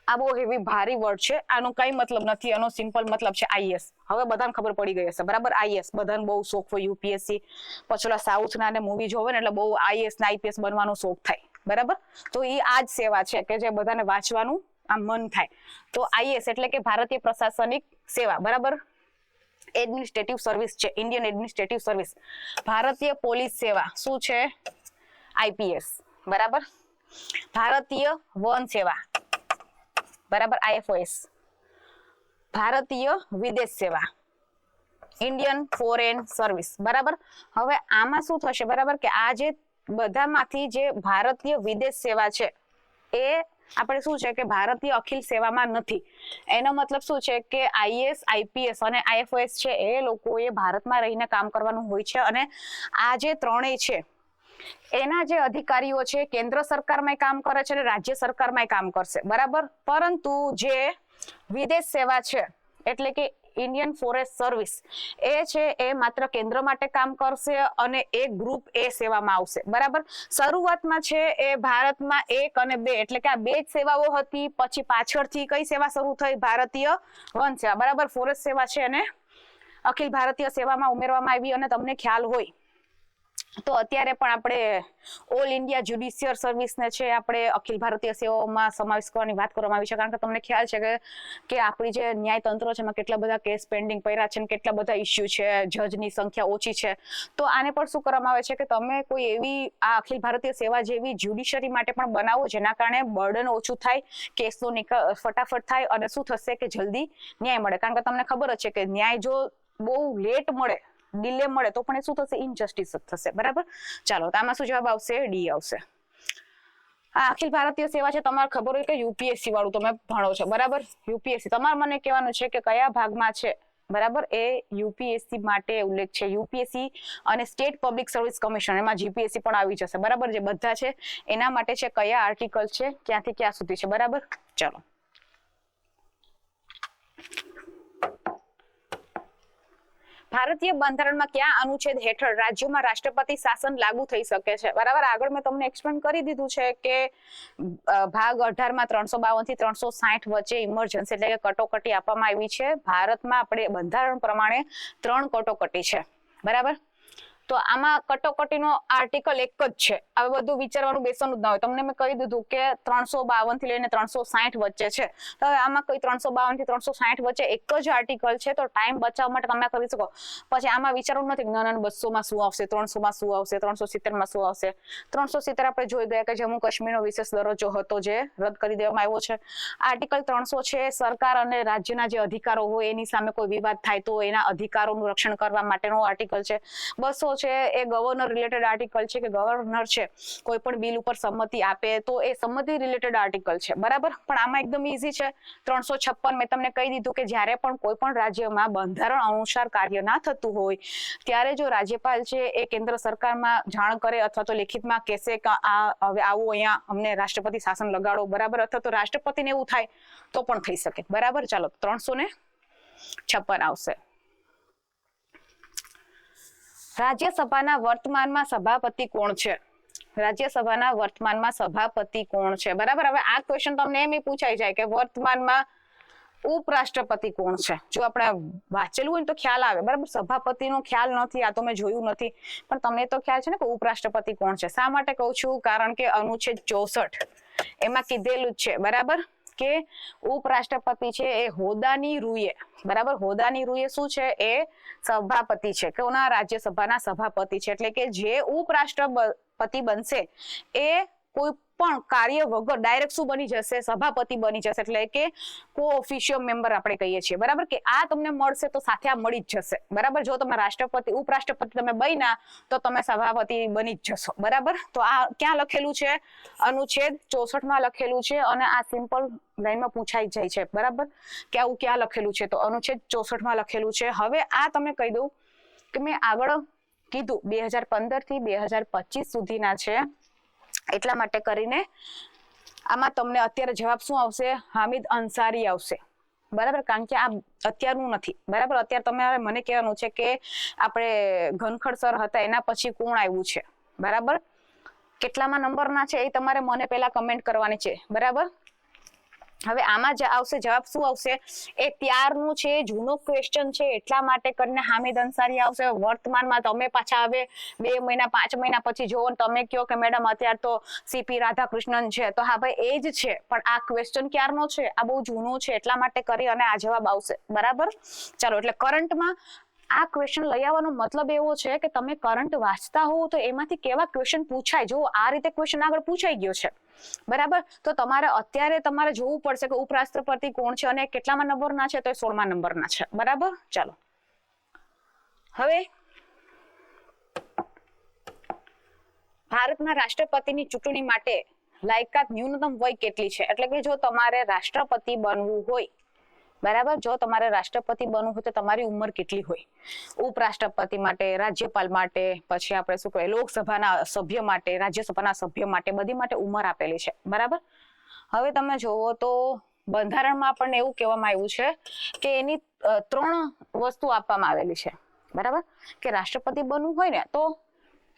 Speaker 1: આ બહુ હેવી ભારી વર્ડ છે, આનો કઈ મતલબ નથી. આનો સિમ્પલ મતલબ છે IAS. હવે બધાને ખબર પડી ગઈ હશે, બરાબર. IAS બધાને બહુ શોખ હોય, UPSC પછી સાઉથના ને મૂવી જોવે ને એટલે બહુ IAS ને IPS બનવાનો શોખ થાય, બરાબર. તો એ આ જ સેવા છે કે જે બધાને વાંચવાનું આ મન થાય. તો IAS એટલે કે ભારતીય પ્રશાસનિક સેવા, બરાબર. એડમિનિસ્ટ્રેટિવ સર્વિસ છે, ઇન્ડિયન એડમિનિસ્ટ્રેટિવ સર્વિસ. ભારતીય પોલીસ સેવા શું છે? IPS, બરાબર. ભારતીય વન સેવા, બરાબર, IFOS. ભારતીય વિદેશ સેવા, ઇન્ડિયન ફોરેન સર્વિસ, બરાબર. હવે આમાં શું થશે, બરાબર, કે આ જે બધામાંથી જે ભારતીય વિદેશ સેવા છે એ આપણે શું છે કે ભારતીય અખિલ સેવામાં નથી. એનો મતલબ શું છે કે IAS, IPS અને IFOS છે એ લોકોએ ભારતમાં રહીને કામ કરવાનું હોય છે. અને આ જે ત્રણેય છે એના જે અધિકારીઓ છે કેન્દ્ર સરકારમાં કામ કરે છે અને રાજ્ય સરકારમાં કામ કરશે, બરાબર. પરંતુ જે વિદેશ સેવા છે એટલે કે ઇન્ડિયન ફોરેસ્ટ સર્વિસ એ છે એ માત્ર કેન્દ્ર માટે કામ કરશે અને એ ગ્રુપ એ સેવામાં આવશે, બરાબર. શરૂઆતમાં છે એ ભારતમાં 1 અને 2 એટલે કે આ 2 જ સેવાઓ હતી. પછી પાછળથી કઈ સેવા શરૂ થઈ? ભારતીય વન સેવા, બરાબર. ફોરેસ્ટ સેવા છે અને અખિલ ભારતીય સેવામાં ઉમેરવામાં આવી. અને તમને ખ્યાલ હોય તો અત્યારે પણ આપણે ઓલ ઇન્ડિયા જ્યુડિશિયલ સર્વિસને છે આપણે અખિલ ભારતીય સેવાઓમાં સમાવેશ કરવાની વાત કરવામાં આવી છે. કારણ કે તમને ખ્યાલ છે કે આપણી જે ન્યાયતંત્ર છે એમાં કેટલા બધા કેસ પેન્ડિંગ પડ્યા છે અને કેટલા બધા ઇસ્યુ છે, જજની સંખ્યા ઓછી છે. તો આને પણ શું કરવામાં આવે છે કે તમે કોઈ એવી આ અખિલ ભારતીય સેવા જેવી જ્યુડિશિયરી માટે પણ બનાવો જેના કારણે બર્ડન ઓછું થાય, કેસનો નિકાલ ફટાફટ થાય અને શું થશે કે જલ્દી ન્યાય મળે. કારણ કે તમને ખબર જ છે કે ન્યાય જો બહુ લેટ મળે, ડિલે મળે તો પણ એ શું થશે? ઇનજસ્ટિસ થશે, બરાબર. ચાલો તો આમાં શું જવાબ આવશે? ડી આવશે. આ અખિલ ભારતીય સેવા છે, તમારે ખબર હોય કે UPSC વાળું તમે ભણો છો, બરાબર. UPSC તમારે મને કહેવાનું છે કે કયા ભાગમાં છે બરાબર, એ યુપીએસસી માટે ઉલ્લેખ છે. યુપીએસસી અને સ્ટેટ પબ્લિક સર્વિસ કમિશન, એમાં જીપીએસસી પણ આવી જશે. બરાબર, જે બધા છે એના માટે છે. કયા આર્ટિકલ છે, ક્યાંથી ક્યાં સુધી છે. બરાબર, ચલો. ભારતીય બંધારણમાં કયા અનુચ્છેદ હેઠળ રાજ્યોમાં રાષ્ટ્રપતિ શાસન લાગુ થઈ શકે છે. બરાબર, આગળ મેં તમને એક્સપ્લેન કરી દીધું છે કે ભાગ 18 માં 352 થી 360 વચ્ચે ઇમરજન્સી એટલે કે કટોકટી આપવામાં આવી છે. ભારતમાં આપણે બંધારણ પ્રમાણે 3 કટોકટી છે. બરાબર, તો આમાં કટોકટીનો આર્ટિકલ એક જ છે. હવે બધું વિચારવાનું બેસવાનું જ ના હોય. તમને મેં કહી દીધું કે 352 થી લઈને 360 વચ્ચે છે. તો હવે આમાં કઈ 352 થી 360 વચ્ચે એક જ આર્ટિકલ છે, તો ટાઈમ બચાવવા માટે તમે કરી શકો. પછી આમાં વિચારવું નથી 200 માં શું આવશે, 300 માં શું આવશે, 370 માં શું આવશે. 370 આપણે જોઈ ગયા કે જમ્મુ કાશ્મીરનો વિશેષ દરજ્જો હતો જે રદ કરી દેવામાં આવ્યો છે. આર્ટિકલ 300 છે સરકાર અને રાજ્યના જે અધિકારો હોય એની સામે કોઈ વિવાદ થાય તો એના અધિકારોનું રક્ષણ કરવા માટેનો આર્ટિકલ છે. 200 છે એ ગવર્નર રિલેટેડ આર્ટિકલ છે કે ગવર્નર છે કોઈ પણ બિલ ઉપર સંમતિ આપે તો એ સંમતિ રિલેટેડ આર્ટિકલ છે. બરાબર, પણ આમાં એકદમ ઈઝી છે. 356 મેં તમને કહી દીધું કે જ્યારે પણ કોઈ પણ રાજ્યમાં બંધારણ અનુસાર કાર્ય ના થતું હોય ત્યારે જો રાજ્યપાલ છે એ કેન્દ્ર સરકારમાં જાણ કરે અથવા તો લેખિતમાં કહેશે કે આ હવે આવું અહીંયા અમને રાષ્ટ્રપતિ શાસન લગાડો. બરાબર, અથવા તો રાષ્ટ્રપતિને એવું થાય તો પણ થઈ શકે. બરાબર, ચાલો 356 આવશે. રાજ્યસભાના વર્તમાનમાં સભાપતિ કોણ છે? રાજ્યસભાના વર્તમાનમાં સભાપતિ કોણ છે? બરાબર, હવે આ ક્વેશ્ચન તમને એમ પૂછાઈ જાય કે વર્તમાનમાં ઉપરાષ્ટ્રપતિ કોણ છે. જો આપણે વાંચેલું હોય તો ખ્યાલ આવે. બરાબર, સભાપતિનો ખ્યાલ નથી, આ તો મેં જોયું નથી, પણ તમને તો ખ્યાલ છે ને કે ઉપરાષ્ટ્રપતિ કોણ છે. શા માટે કહું છું? કારણ કે અનુચ્છેદ 64 એમાં કીધેલું જ છે. બરાબર, કે ઉપરાષ્ટ્રપતિ છે એ હોદ્દાની રૂએ, બરાબર, હોદ્દાની રૂએ શું છે? એ સભાપતિ છે. કોના? રાજ્યસભાના સભાપતિ છે. એટલે કે જે ઉપરાષ્ટ્રપતિ બનશે એ કોઈ પણ કાર્ય વગર ડાયરેક્ટ શું બની જશે? સભાપતિ બની જશે. એટલે કે કો-ઓફિશિયલ મેમ્બર આપણે કહીએ છીએ. બરાબર, કે આ તમને મળશે તો સાથે આ મળી જ જશે. બરાબર, જો તમે રાષ્ટ્રપતિ ઉપરાષ્ટ્રપતિ તમે બન્યા તો તમે સભાપતિ બની જ જશો. બરાબર, તો આ ક્યાં લખેલું છે? અનુચ્છેદ 64 માં લખેલું છે. અને આ સિમ્પલ લાઈનમાં પૂછાઈ જાય છે. બરાબર, કે આવું ક્યાં લખેલું છે? તો અનુચ્છેદ 64 માં લખેલું છે. હવે આ તમને કહી દઉં કે મેં આગળ કીધું 2015 થી 2025 સુધીના છે. એટલા માટે કરીને આમાં તમને અત્યારે જવાબ શું આવશે? હામિદ અંસારી આવશે. બરાબર, કારણ કે આ અત્યારનું નથી. બરાબર, અત્યારે તમારે મને કહેવાનું છે કે આપણે ઘનખડ સર હતા એના પછી કોણ આવ્યું છે. બરાબર, કેટલામાં નંબરના છે એ તમારે મને પહેલા કમેન્ટ કરવાની છે. બરાબર, હવે આમાં જે આવશે જવાબ શું આવશે? એ ત્યારનું છે, જૂનો ક્વેશ્ચન છે, એટલા માટે કરીને હામિદ અંસારી આવશે. વર્તમાનમાં તમે પાછા હવે 2 મહિના 5 મહિના પછી જોવો તમે કહો કે મેડમ અત્યારે તો સીપી રાધાકૃષ્ણન છે, તો હા ભાઈ એ જ છે, પણ આ ક્વેશ્ચન ક્યારનો છે? આ બહુ જૂનો છે, એટલા માટે કરી અને આ જવાબ આવશે. બરાબર, ચાલો. એટલે કરંટમાં આ ક્વેશ્ચન લઈ આવવાનો મતલબ એવો છે કે તમે કરંટ વાંચતા હોવ તો એમાંથી કેવા ક્વેશ્ચન પૂછાય. જો આ રીતે ક્વેશ્ચન આગળ પૂછાઈ ગયો છે. બરાબર, તો તમારે અત્યારે તમારે જોવું પડશે કે ઉપરાષ્ટ્રપતિ કોણ છે અને કેટલામાં નંબરના છે? તો 16મા નંબરના છે. બરાબર, ચાલો. હવે ભારતના રાષ્ટ્રપતિની ચૂંટણી માટે લાયકાત ન્યૂનતમ વય કેટલી છે? એટલે કે જો તમારે રાષ્ટ્રપતિ બનવું હોય, બરાબર, જો તમારે રાષ્ટ્રપતિ બનવું હોય તો તમારી ઉંમર કેટલી હોય? ઉપરાષ્ટ્રપતિ માટે, રાજ્યપાલ માટે, પછી આપણે શું કહેવાય લોકસભાના સભ્ય માટે, રાજ્યસભાના સભ્ય માટે, બધી માટે ઉંમર આપેલી છે. બરાબર, હવે તમે જોવો તો બંધારણમાં આપણને એવું કહેવામાં આવ્યું છે કે એની 3 વસ્તુ આપવામાં આવેલી છે. બરાબર, કે રાષ્ટ્રપતિ બનવું હોય ને તો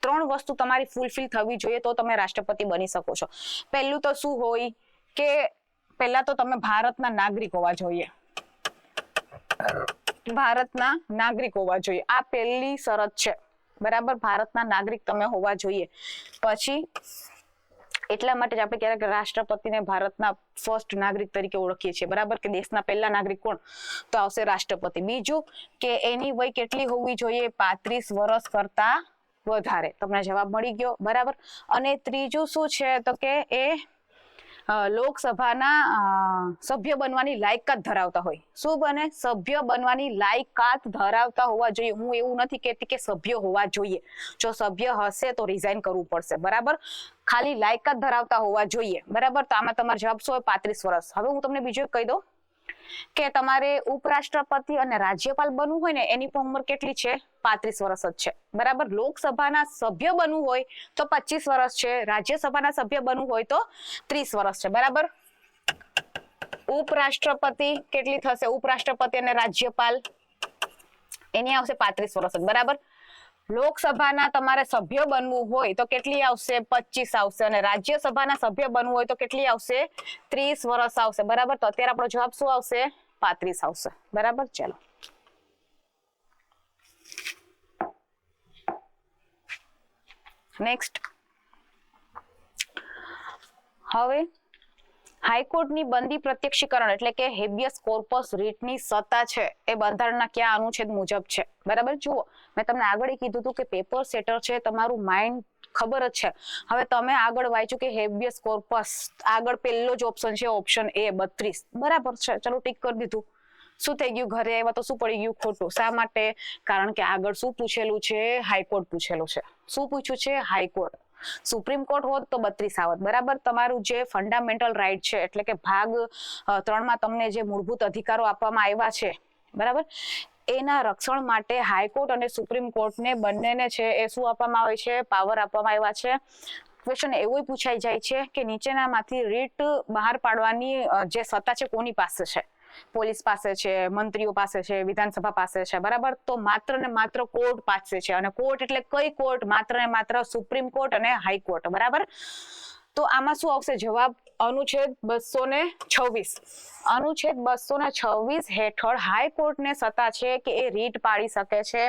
Speaker 1: 3 વસ્તુ તમારી ફૂલફિલ થવી જોઈએ તો તમે રાષ્ટ્રપતિ બની શકો છો. પહેલું તો શું હોય કે પહેલા તો તમે ભારતના નાગરિક હોવા જોઈએ. ભારતના નાગરિક હોવા જોઈએ, આ પહેલી શરત છે. બરાબર, ભારતના નાગરિક તમે હોવા જોઈએ. પછી એટલા માટે જ આપણે ક્યારેક રાષ્ટ્રપતિને ભારતના ફર્સ્ટ નાગરિક તરીકે ઓળખીએ છીએ. બરાબર, કે દેશના પહેલા નાગરિક કોણ? તો આવશે રાષ્ટ્રપતિ. બીજું કે એની વય કેટલી હોવી જોઈએ? 35 વર્ષ કરતા વધારે. તમને જવાબ મળી ગયો. બરાબર, અને ત્રીજું શું છે તો કે એ લોકસભાના સભ્ય બનવાની લાયકાત ધરાવતા હોય. શું બને? સભ્ય બનવાની લાયકાત ધરાવતા હોવા જોઈએ. હું એવું નથી કહેતી કે સભ્ય હોવા જોઈએ. જો સભ્ય હશે તો રિઝાઇન કરવું પડશે. બરાબર, ખાલી લાયકાત ધરાવતા હોવા જોઈએ. બરાબર, તો આમાં તમારો જવાબ શું હોય? 35 વર્ષ. હવે હું તમને બીજું કહી દઉં કે તમારે ઉપરાષ્ટ્રપતિ અને રાજ્યપાલ બનવું હોય ને એની પણ ઉંમર કેટલી છે? 35 વર્ષ જ છે, બરાબર. લોકસભાના સભ્ય બનવું હોય તો 25 વર્ષ છે, રાજ્યસભાના સભ્ય બનવું હોય તો 30 વર્ષ છે, બરાબર. ઉપરાષ્ટ્રપતિ કેટલી થશે? ઉપરાષ્ટ્રપતિ અને રાજ્યપાલ એની આવશે 35 વર્ષ, બરાબર. લોકસભાના તમારે સભ્ય બનવું હોય તો કેટલી આવશે? 25 આવશે, અને રાજ્યસભાના સભ્ય બનવું હોય તો કેટલી આવશે? 30 વર્ષ આવશે, બરાબર. તો અત્યારે આપણો જવાબ શું આવશે? 35 આવશે, બરાબર. ચલો નેક્સ્ટ. હવે હાઈકોર્ટની બંદી પ્રત્યક્ષીકરણ એટલે કે હેબિયસ કોર્પસ રીટની સત્તા છે એ બંધારણના કયા અનુચ્છેદ મુજબ છે? બરાબર. જુઓ, મેં તમને આગળ કીધું હતું કે પેપર સેટર છે, તમારું માઇન્ડ ખબર જ છે. હવે તમે આગળ વાંચ્યું કે હેબિયસ કોર્પસ, આગળ પહેલો જ ઓપ્શન છે, ઓપ્શન એ 32, બરાબર છે. ચલો ટીક કરી દીધું. શું થઈ ગયું? ઘરે આવ્યા તો શું પડી ગયું? ખોટું. શા માટે? કારણ કે આગળ શું પૂછેલું છે? હાઈકોર્ટ પૂછેલું છે. શું પૂછ્યું છે? હાઈકોર્ટ. સુપ્રીમ કોર્ટ હોત તો 32 આવત, બરાબર. તમારું જે ફંડામેન્ટલ રાઇટ છે એટલે કે ભાગ 3 માં તમને જે મૂળભૂત અધિકારો આપવામાં આવ્યા છે, બરાબર, એના રક્ષણ માટે હાઈકોર્ટ અને સુપ્રીમ કોર્ટને બંનેને છે એ શું આપવામાં આવે છે? પાવર આપવામાં આવ્યા છે. ક્વેશ્ચન એવું પૂછાઈ જાય છે કે નીચેનામાંથી રીટ બહાર પાડવાની જે સત્તા છે કોની પાસે છે? પોલીસ પાસે છે, મંત્રીઓ પાસે છે, વિધાનસભા પાસે છે, બરાબર. તો માત્ર ને માત્ર કોર્ટ પાસે છે. અને કોર્ટ એટલે કઈ કોર્ટ? માત્ર ને માત્ર સુપ્રીમ કોર્ટ અને હાઈકોર્ટ, બરાબર. તો આમાં શું આવશે જવાબ? અનુચ્છેદ 226. અનુચ્છેદ 226 હેઠળ હાઈકોર્ટને સત્તા છે કે એ રીટ પાડી શકે છે.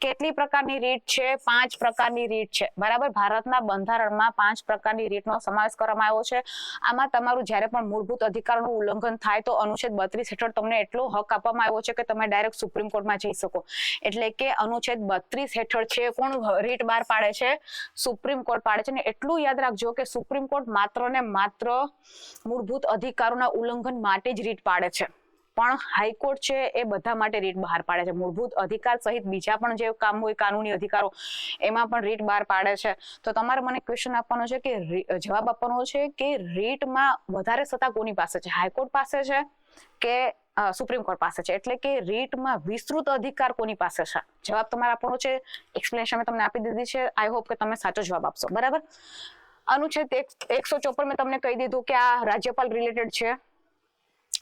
Speaker 1: કેટલી પ્રકારની રીટ છે? 5 પ્રકારની રીટ છે, બરાબર. ભારતના બંધારણમાં 5 પ્રકારની રીટનો સમાવેશ કરવામાં આવ્યો છે. આમાં તમારું જ્યારે પણ મૂળભૂત અધિકારનું ઉલ્લંઘન થાય તો અનુચ્છેદ 32 હેઠળ તમને એટલો હક આપવામાં આવ્યો છે કે તમે ડાયરેક્ટ સુપ્રીમ કોર્ટમાં જઈ શકો. એટલે કે અનુચ્છેદ 32 હેઠળ છે કોણ રીટ બહાર પાડે છે? સુપ્રીમ કોર્ટ પાડે છે. ને એટલું યાદ રાખજો કે સુપ્રીમ કોર્ટ માત્ર ને માત્ર મૂળભૂત અધિકારોના ઉલ્લંઘન માટે જ રીટ પાડે છે, પણ હાઈકોર્ટ છે એ બધા માટે રીટ બહાર પાડે છે. મૂળભૂત અધિકાર સહિત બીજા પણ જે કામ હોય, કાનૂની અધિકારો, એમાં પણ રીટ બહાર પાડે છે. તો તમારે મને ક્વેશ્ચન આપવાનો છે કે જવાબ આપવાનો છે કે રીટમાં વધારે સત્તા કોની પાસે છે? હાઈકોર્ટ પાસે છે કે સુપ્રીમ કોર્ટ પાસે છે? એટલે કે રીટમાં વિસ્તૃત અધિકાર કોની પાસે છે? જવાબ તમારે આપવાનો છે. એક્સપ્લેનેશન મેં તમને આપી દીધી છે. આઈ હોપ કે તમે સાચો જવાબ આપશો, બરાબર. અનુચ્છેદ 154 મેં તમને કહી દીધું કે આ રાજ્યપાલ રિલેટેડ છે,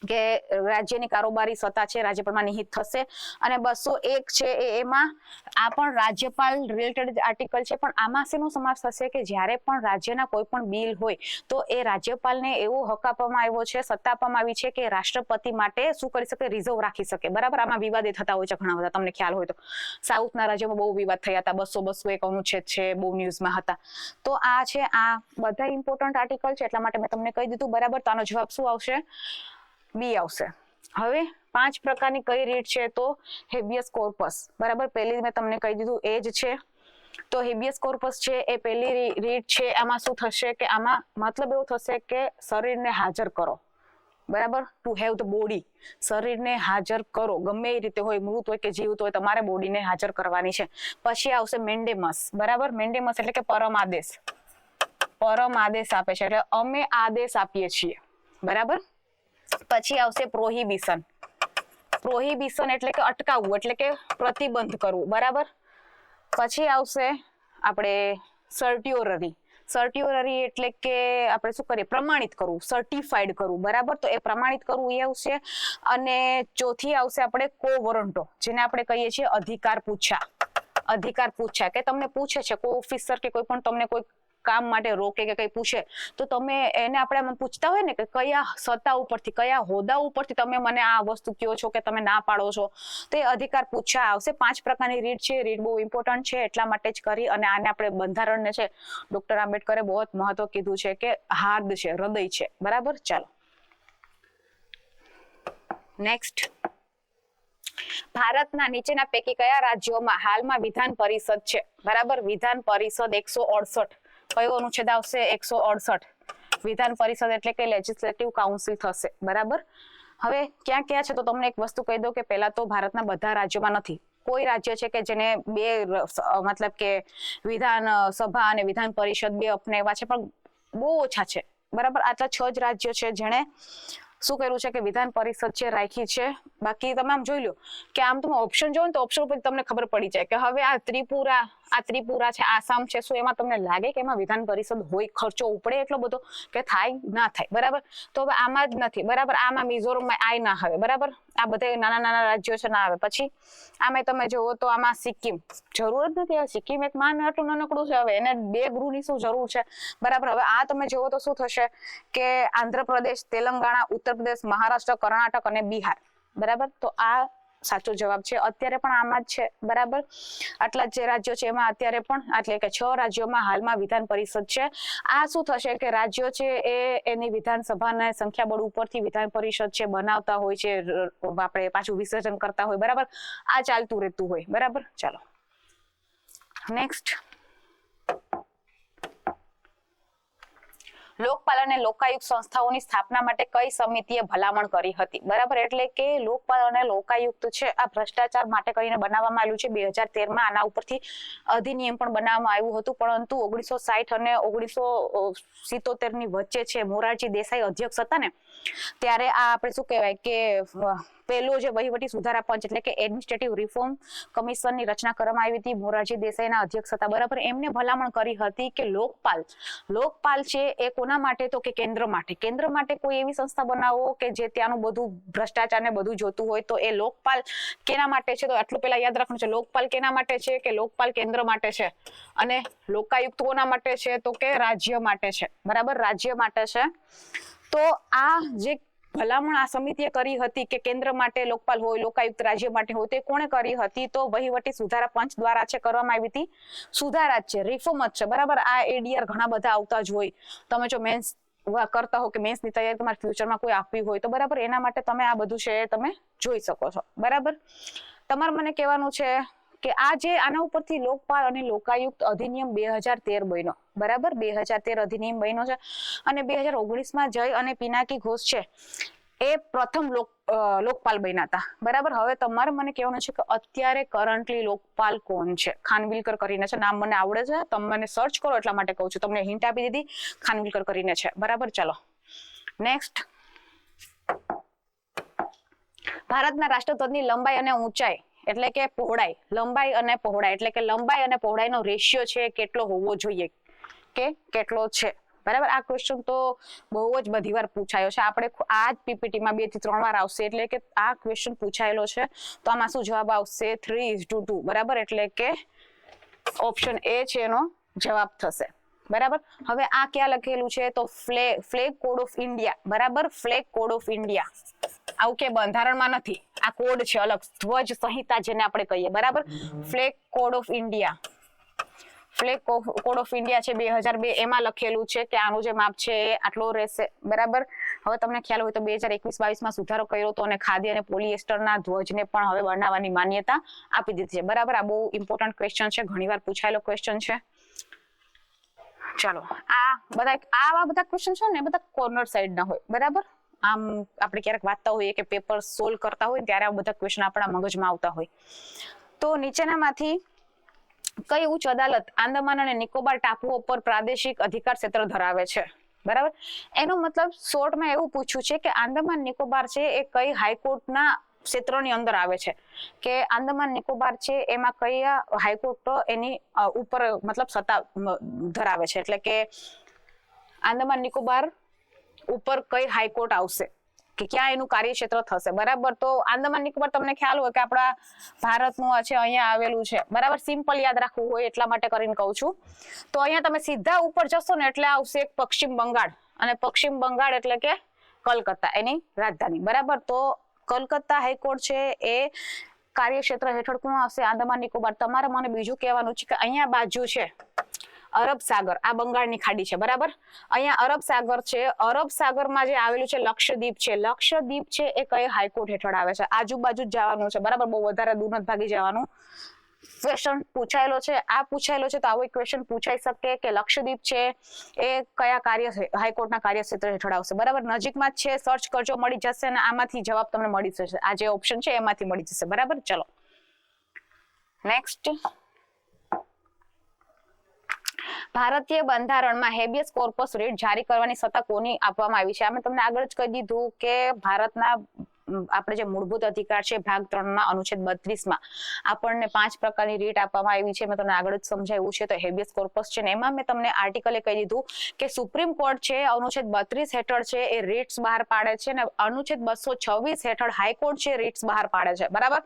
Speaker 1: કે રાજ્યની કારોબારી સત્તા છે રાજ્યપાલમાં નિહિત થશે. અને 201 છે એમાં આ પણ રાજ્યપાલ રિલેટેડ આર્ટિકલ છે, પણ આમાં શેનો સમાવેશ થશે કે જ્યારે પણ રાજ્યના કોઈ પણ બિલ હોય તો એ રાજ્યપાલને એવો હક આપવામાં આવ્યો છે, સત્તા આપવામાં આવી છે કે રાષ્ટ્રપતિ માટે શું કરી શકે? રિઝર્વ રાખી શકે, બરાબર. આમાં વિવાદ થતા હોય છે ઘણા બધા, તમને ખ્યાલ હોય તો. સાઉથના રાજ્યોમાં બહુ વિવાદ થયા હતા. 201 અનુચ્છેદ છે, બહુ ન્યૂઝમાં હતા. તો આ છે, આ બધા ઇમ્પોર્ટન્ટ આર્ટિકલ છે, એટલા માટે મેં તમને કહી દીધું, બરાબર. તો આનો જવાબ શું આવશે? બી આવશે. હવે 5 પ્રકારની કઈ રીટ છે? તો હેબિયસ કોર્પસ, બરાબર. પહેલી મેં તમને કહી દીધું એ જ છે. તો હેબિયસ કોર્પસ છે એ પહેલી રીટ છે. આમાં શું થશે કે આમાં મતલબ એવો થશે કે શરીરને હાજર કરો, બરાબર. ટુ હેવ ધ બોડી, શરીરને હાજર કરો, ગમે એ રીતે હોય, મૃત હોય કે જીવિત હોય, તમારે બોડીને હાજર કરવાની છે. પછી આવશે મેન્ડેમસ, બરાબર. મેન્ડેમસ એટલે કે પરમ આદેશ. પરમ આદેશ આપે છે એટલે અમે આદેશ આપીએ છીએ, બરાબર. પછી આવશે પ્રોહિબિશન. પ્રોહિબિશન એટલે કે અટકાવવું, એટલે કે પ્રતિબંધ કરવું, બરાબર. પછી આવશે આપણે સર્ટ્યોરરી. સર્ટ્યોરરી એટલે કે આપણે શું કરીએ? પ્રમાણિત કરવું, સર્ટિફાઈડ કરવું, બરાબર. તો એ પ્રમાણિત કરવું એ આવશે. અને ચોથી આવશે આપણે કોવરન્ટો, જેને આપણે કહીએ છીએ અધિકાર પૂછા. અધિકાર પૂછા કે તમને પૂછે છે કોઈ ઓફિસર કે કોઈ પણ તમને કોઈ કામ માટે રોકે કે કઈ પૂછે તો તમે એને આપણે પૂછતા હોય ને કે કયા સત્તા ઉપરથી, કયા હોદ્દા ઉપરથી તમે મને આ વસ્તુ કહો છો કે તમે ના પાડો છો, તો એ અધિકાર પૂછા આવશે. 5 પ્રકારની રીત છે. રીત બહુ ઇમ્પોર્ટન્ટ છે, એટલા માટે જ કરી અને આને આપણે બંધારણને છે ડોક્ટર આંબેડકરે બહુ મહત્વ કીધું છે કે હાર્દ છે, હૃદય છે, બરાબર. ચાલો નેક્સ્ટ. ભારતના નીચેના પૈકી કયા રાજ્યોમાં હાલમાં વિધાન પરિષદ છે? બરાબર. વિધાન પરિષદ 168. કયો અનુચ્છેદ આવશે? 168. વિધાન પરિષદ એટલે કે લેજિસ્લેટિવ કાઉન્સિલ થશે, બરાબર. હવે ક્યાં ક્યાં છે તો તમને એક વસ્તુ કહી દઉં કે પહેલા તો ભારતના બધા રાજ્યોમાં નથી. કોઈ રાજ્ય છે કે જેને મતલબ કે વિધાન સભા અને વિધાન પરિષદ 2 અપનાવ્યા છે, પણ બહુ ઓછા છે, બરાબર. આટલા 6 જ રાજ્યો છે જેણે શું કર્યું છે કે વિધાન પરિષદ છે રાખી છે. બાકી તમે આમ જોઈ લો કે આમ તમે ઓપ્શન જોવો ને તો ઓપ્શન ઉપર તમને ખબર પડી જાય કે હવે આ ત્રિપુરા છે, આસામ છે, શું એમાં તમને લાગે કે એમાં વિધાન પરિષદ હોય, ખર્ચો ઉપડે એટલો બધો કે થાય ના થાય, બરાબર. તો હવે આમાં જ નથી, બરાબર. આમાં મિઝોરમમાં આય ના આવે, બરાબર. આ બધા નાના નાના રાજ્યો છે ના આવે. પછી આમાં તમે જોવો તો આમાં સિક્કિમ જરૂર જ નથી. સિક્કિમ એક માન આટલું નાનકડું છે, હવે એને 2 ગૃહની શું જરૂર છે, બરાબર. હવે આ તમે જોવો તો શું થશે કે આંધ્રપ્રદેશ, તેલંગાણા, ઉત્તર પ્રદેશ, મહારાષ્ટ્ર, કર્ણાટક અને બિહાર, બરાબર. તો આ સાચો જવાબ છે. અત્યારે પણ આમાં જ છે, બરાબર. આટલા જે રાજ્યો છે એમાં અત્યારે પણ એટલે કે 6 રાજ્યોમાં હાલમાં વિધાન પરિષદ છે. આ શું થશે કે રાજ્યો છે એ એની વિધાનસભાના સંખ્યા બળ ઉપરથી વિધાન પરિષદ છે બનાવતા હોય છે, આપણે પાછું વિસર્જન કરતા હોય, બરાબર. આ ચાલતું રહેતું હોય, બરાબર. ચાલો નેક્સ્ટ, લોકપાલ અને લોકાયુક્ત સંસ્થાઓની સ્થાપના માટે કઈ સમિતિએ ભલામણ કરી હતી, બરાબર. એટલે કે લોકપાલ અને લોકાયુક્ત છે આ ભ્રષ્ટાચાર માટે કરીને બનાવવામાં આવ્યું છે 2013માં. આના ઉપરથી અધિનિયમ પણ બનાવવામાં આવ્યું હતું, પરંતુ 1960 અને 1977 ની વચ્ચે છે મોરારજી દેસાઈ અધ્યક્ષ હતા ને, ત્યારે આ આપણે શું કહેવાય કે પહેલો જે વહીવટી સુધારા પંચ એટલે કે એડમિનિસ્ટ્રેટિવ રિફોર્મ કમિશનની રચના કરવામાં આવી હતી. મોરારજી દેસાઈના અધ્યક્ષ હતા, બરાબર. એમને ભલામણ કરી હતી કે લોકપાલ છે એ કોના માટે, તો કે કેન્દ્ર માટે કોઈ એવી સંસ્થા બનાવો કે જે ત્યાંનું બધું ભ્રષ્ટાચાર ને બધું જોતું હોય. તો એ લોકપાલ કેના માટે છે, તો આટલું પેલા યાદ રાખવાનું છે. લોકપાલ કેના માટે છે કે લોકપાલ કેન્દ્ર માટે છે, અને લોકાયુક્ત કોના માટે છે તો કે રાજ્ય માટે છે, બરાબર. રાજ્ય માટે છે. તો આ જે ભલામણ આ સમિતિએ કરી હતી કે કેન્દ્ર માટે લોકપાલ હોય, લોકાયુક્ત રાજ્ય માટે હોય, તે કોણે કરી હતી, તો વહીવટી સુધારા પંચ દ્વારા છે કરવામાં આવી હતી. સુધારા જ છે, રિફોર્મ જ છે, બરાબર. આ એડીઆર ઘણા બધા આવતા જ હોય. તમે જો મેન્સ કરતા હો કે મેન્સની તૈયારી તમારે ફ્યુચરમાં કોઈ આપવી હોય તો, બરાબર, એના માટે તમે આ બધું છે એ તમે જોઈ શકો છો, બરાબર. તમારે મને કહેવાનું છે કે આ જે આના ઉપરથી લોકપાલ અને લોકાયુક્ત અધિનિયમ 2013 બન્યો, બરાબર. 2013 અધિનિયમ બન્યો છે અને 2019માં જય અને પિનાકી ઘોષ છે એ પ્રથમ લોકપાલ બન્યા હતા, બરાબર. હવે તમારે મને કહેવાનું છે કે અત્યારે કરન્ટલી લોકપાલ કોણ છે. ખાનવિલકર કરીને છે, નામ મને આવડે છે, તમે મને સર્ચ કરો એટલા માટે કહું છું, તમને હિન્ટ આપી દીધી, ખાનવિલકર કરીને છે, બરાબર. ચાલો નેક્સ્ટ, ભારતના રાષ્ટ્રધ્વજની લંબાઈ અને ઊંચાઈ એટલે કે પહોળાઈ, લંબાઈ અને પહોળાઈ એટલે કે લંબાઈ અને પહોળાઈનો રેશિયો છે કેટલો હોવો જોઈએ કે કેટલો છે, બરાબર. આ ક્વેશ્ચન તો બહુ જ બધી વાર પૂછાયો છે. આપણે આ જ પીપીટીમાં 2 થી 3 વાર આવશે, એટલે કે આ ક્વેશ્ચન પૂછાયેલો છે. તો આમાં શું જવાબ આવશે? 3:2, બરાબર. એટલે કે ઓપ્શન એ છે એનો જવાબ થશે, બરાબર. હવે આ ક્યાં લખેલું છે, તો ફ્લેગ કોડ ઓફ ઇન્ડિયા, બરાબર. ફ્લેગ કોડ ઓફ ઇન્ડિયા, આવું કે બંધારણમાં નથી, આ કોડ છે અલગ, ધ્વજ સંહિતા જેને આપણે કહીએ, બરાબર. Flag code of India, flag code of India છે 2002, એમાં લખેલું છે કે આનું જે માપ છે એ આટલો રહેશે, બરાબર. હવે તમને ખ્યાલ હોય તો 2021-22માં સુધારો કર્યો હતો અને ખાદી અને પોલિએસ્ટરના ધ્વજને પણ હવે બનાવવાની માન્યતા આપી દીધી છે, બરાબર. આ બહુ ઇમ્પોર્ટન્ટ ક્વેશ્ચન છે, ઘણીવાર પૂછાયેલો ક્વેશ્ચન છે. ચાલો, આવા બધા ક્વેશ્ચન છે ને બધા કોર્નર સાઈડ ના હોય, બરાબર. આમ આપણે ક્યારેક વાંચતા હોઈએ કે પેપર સોલ્વ કરતા હોય ત્યારે આ બધા ક્વેશ્ચન આપણા મગજમાં આવતા હોય. તો નીચેનામાંથી કઈ ઉચ્ચ અદાલત આંદામાન અને નિકોબાર ટાપુઓ પર પ્રાદેશિક અધિકાર ક્ષેત્ર ધરાવે છે, બરાબર. એનો મતલબ શોર્ટમાં એવું પૂછ્યું છે કે આંદામાન નિકોબાર છે એ કઈ હાઈકોર્ટના ક્ષેત્રની અંદર આવે છે, કે આંદામાન નિકોબાર છે એમાં કયા હાઈકોર્ટ એની ઉપર મતલબ સત્તા ધરાવે છે, એટલે કે આંદામાન નિકોબાર ઉપર કઈ હાઈકોર્ટ આવશે કે ક્યાં એનું કાર્યક્ષેત્ર થશે, બરાબર. તો આંદામાન નિકોબાર તમને ખ્યાલ હોય કે આપણા ભારતનું છે, અહીંયા આવેલું છે, બરાબર. સિમ્પલ યાદ રાખવું હોય એટલા માટે કરીને કહું છું. તો અહીંયા તમે સીધા ઉપર જશો ને એટલે આવશે પશ્ચિમ બંગાળ, અને પશ્ચિમ બંગાળ એટલે કે કલકત્તા એની રાજધાની, બરાબર. તો કલકત્તા હાઈકોર્ટ છે એ કાર્યક્ષેત્ર હેઠળ કોણ આવશે? આંદામાન નિકોબાર. તમારે મને બીજું કહેવાનું છે કે અહીંયા બાજુ છે અરબ સાગર, આ બંગાળની ખાડી છે, બરાબર. અહીંયા અરબ સાગર છે, અરબ સાગરમાં જે આવેલું છે લક્ષદ્વીપ છે, લક્ષદ્વીપ છે એ કઈ હાઈકોર્ટ હેઠળ આવે છે? આજુબાજુ જ જવાનું છે, બરાબર. બહુ વધારે દૂર નથી ભાગી જવાનું. ક્વેશ્ચન પૂછાયેલો છે, આ પૂછાયેલો છે, તો આવો ક્વેશ્ચન પૂછાઈ શકે કે લક્ષદ્વીપ છે એ કયા હાઈકોર્ટના કાર્યક્ષેત્ર હેઠળ આવશે, બરાબર. નજીકમાં જ છે, સર્ચ કરજો, મળી જશે, અને આમાંથી જવાબ તમને મળી જશે. આ જે ઓપ્શન છે એમાંથી મળી જશે, બરાબર. ચલો નેક્સ્ટ, ભારતીય બંધારણમાં હેબિયસ કોર્પસ રીટ જારી કરવાની સત્તા કોની આપવામાં આવી છે? અમે તમને આગળ જ કહી દીધું કે ભારતના આપણે જે મૂળભૂત અધિકાર છે ભાગ 3 માં અનુચ્છેદ 32 માં આપણને 5 પ્રકારની રીટ આપવામાં આવી છે. મેં તમને આગળ જ સમજાવ્યું છે. તો હેબિયસ કોર્પસ છે ને એમાં મેં તમને આર્ટિકલે કહી દીધું કે સુપ્રીમ કોર્ટ છે અનુચ્છેદ 32 હેઠળ છે એ રીટ્સ બહાર પાડે છે અને અનુચ્છેદ 226 હેઠળ હાઈકોર્ટ છે રીટ્સ બહાર પાડે છે. બરાબર.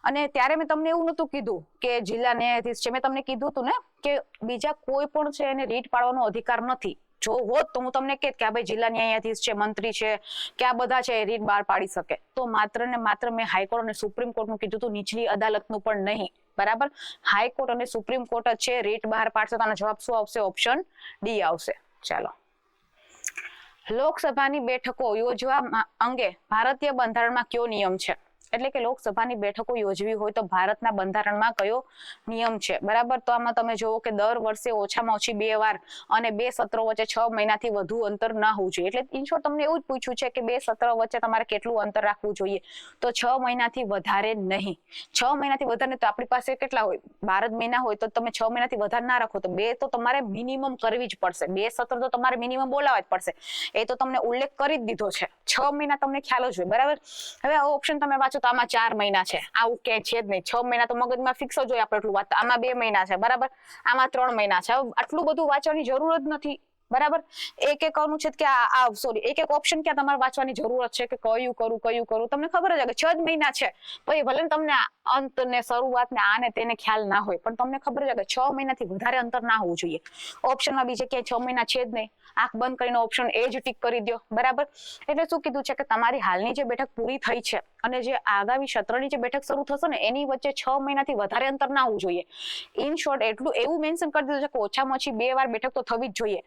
Speaker 1: અને ત્યારે મેં તમને એવું નતું કીધું કે જિલ્લા ન્યાયાધીશ છે, મેં તમને કીધું હતું ને કે બીજા કોઈ પણ છે એને રીટ પાડવાનો અધિકાર નથી. જો હોત તો હું તમને કહેત કે આ ભાઈ જિલ્લા ન્યાયાધીશ છે, મંત્રી છે કે આ બધા છે રીટ બહાર પાડી શકે. તો માત્ર ને માત્ર મેં હાઈકોર્ટ અને સુપ્રીમ કોર્ટનું કીધું હતું, નીચલી અદાલતનું પણ નહીં. બરાબર. હાઈકોર્ટ અને સુપ્રીમ કોર્ટ જ છે રીટ બહાર પાડશે. તો આનો જવાબ શું આવશે? ઓપ્શન ડી આવશે. ચાલો, લોકસભાની બેઠકો યોજવા અંગે ભારતીય બંધારણમાં કયો નિયમ છે? એટલે કે લોકસભાની બેઠકો યોજવી હોય તો ભારતના બંધારણમાં કયો નિયમ છે? બરાબર. તો આમાં તમે જોવો કે દર વર્ષે ઓછામાં ઓછી 2 વાર અને 2 સત્રો વચ્ચે 6 મહિનાથી વધુ અંતર ના હોવું જોઈએ. એટલે ઇન શોર્ટ તમને એવું જ પૂછ્યું છે કે 2 સત્ર વચ્ચે તમારે કેટલું અંતર રાખવું જોઈએ? તો 6 મહિનાથી વધારે નહીં. 6 મહિનાથી વધારે તો આપણી પાસે કેટલા હોય? 12 મહિના હોય તો તમે 6 મહિનાથી વધારે ના રાખો તો 2 તો તમારે મિનિમમ કરવી જ પડશે. 2 સત્ર તો તમારે મિનિમમ બોલાવવા જ પડશે. એ તો તમને ઉલ્લેખ કરી જ દીધો છે. 6 મહિના તમને ખ્યાલ જ હોય. બરાબર. હવે આ ઓપ્શન તમે વાંચો તો આમાં 4 મહિના છે, આવું ક્યાંય છે જ નહીં. 6 મહિના તો મગજમાં ફિક્સ જ હોય આપણે એટલું વાત. આમાં 2 મહિના છે. બરાબર. આમાં 3 મહિના છે. આટલું બધું વાંચવાની જરૂર જ નથી. બરાબર. એક એક અનુચ્છેદ કે એક એક ઓપ્શન ક્યાં તમારે વાંચવાની જરૂરત છે કે કયું કરું તમને ખબર જ છે કે 6 જ મહિના છે. પછી ભલે તમને અંત ને શરૂઆત ને આને તેને ખ્યાલ ના હોય પણ તમને ખબર છે કે 6 મહિનાથી વધારે અંતર ના હોવું જોઈએ. ઓપ્શનમાં બીજે ક્યાંય 6 મહિના છે જ નહીં. આંખ બંધ કરીને ઓપ્શન એ જ ટીક કરી દો. બરાબર. એટલે શું કીધું છે કે તમારી હાલની જે બેઠક પૂરી થઈ છે અને જે આગામી સત્રની જે બેઠક શરૂ થશે ને એની વચ્ચે 6 મહિનાથી વધારે અંતર ના હોવું જોઈએ. ઇન શોર્ટ એટલું એવું મેન્શન કરી દીધું છે કે ઓછામાં ઓછી 2 વાર બેઠક તો થવી જ જોઈએ.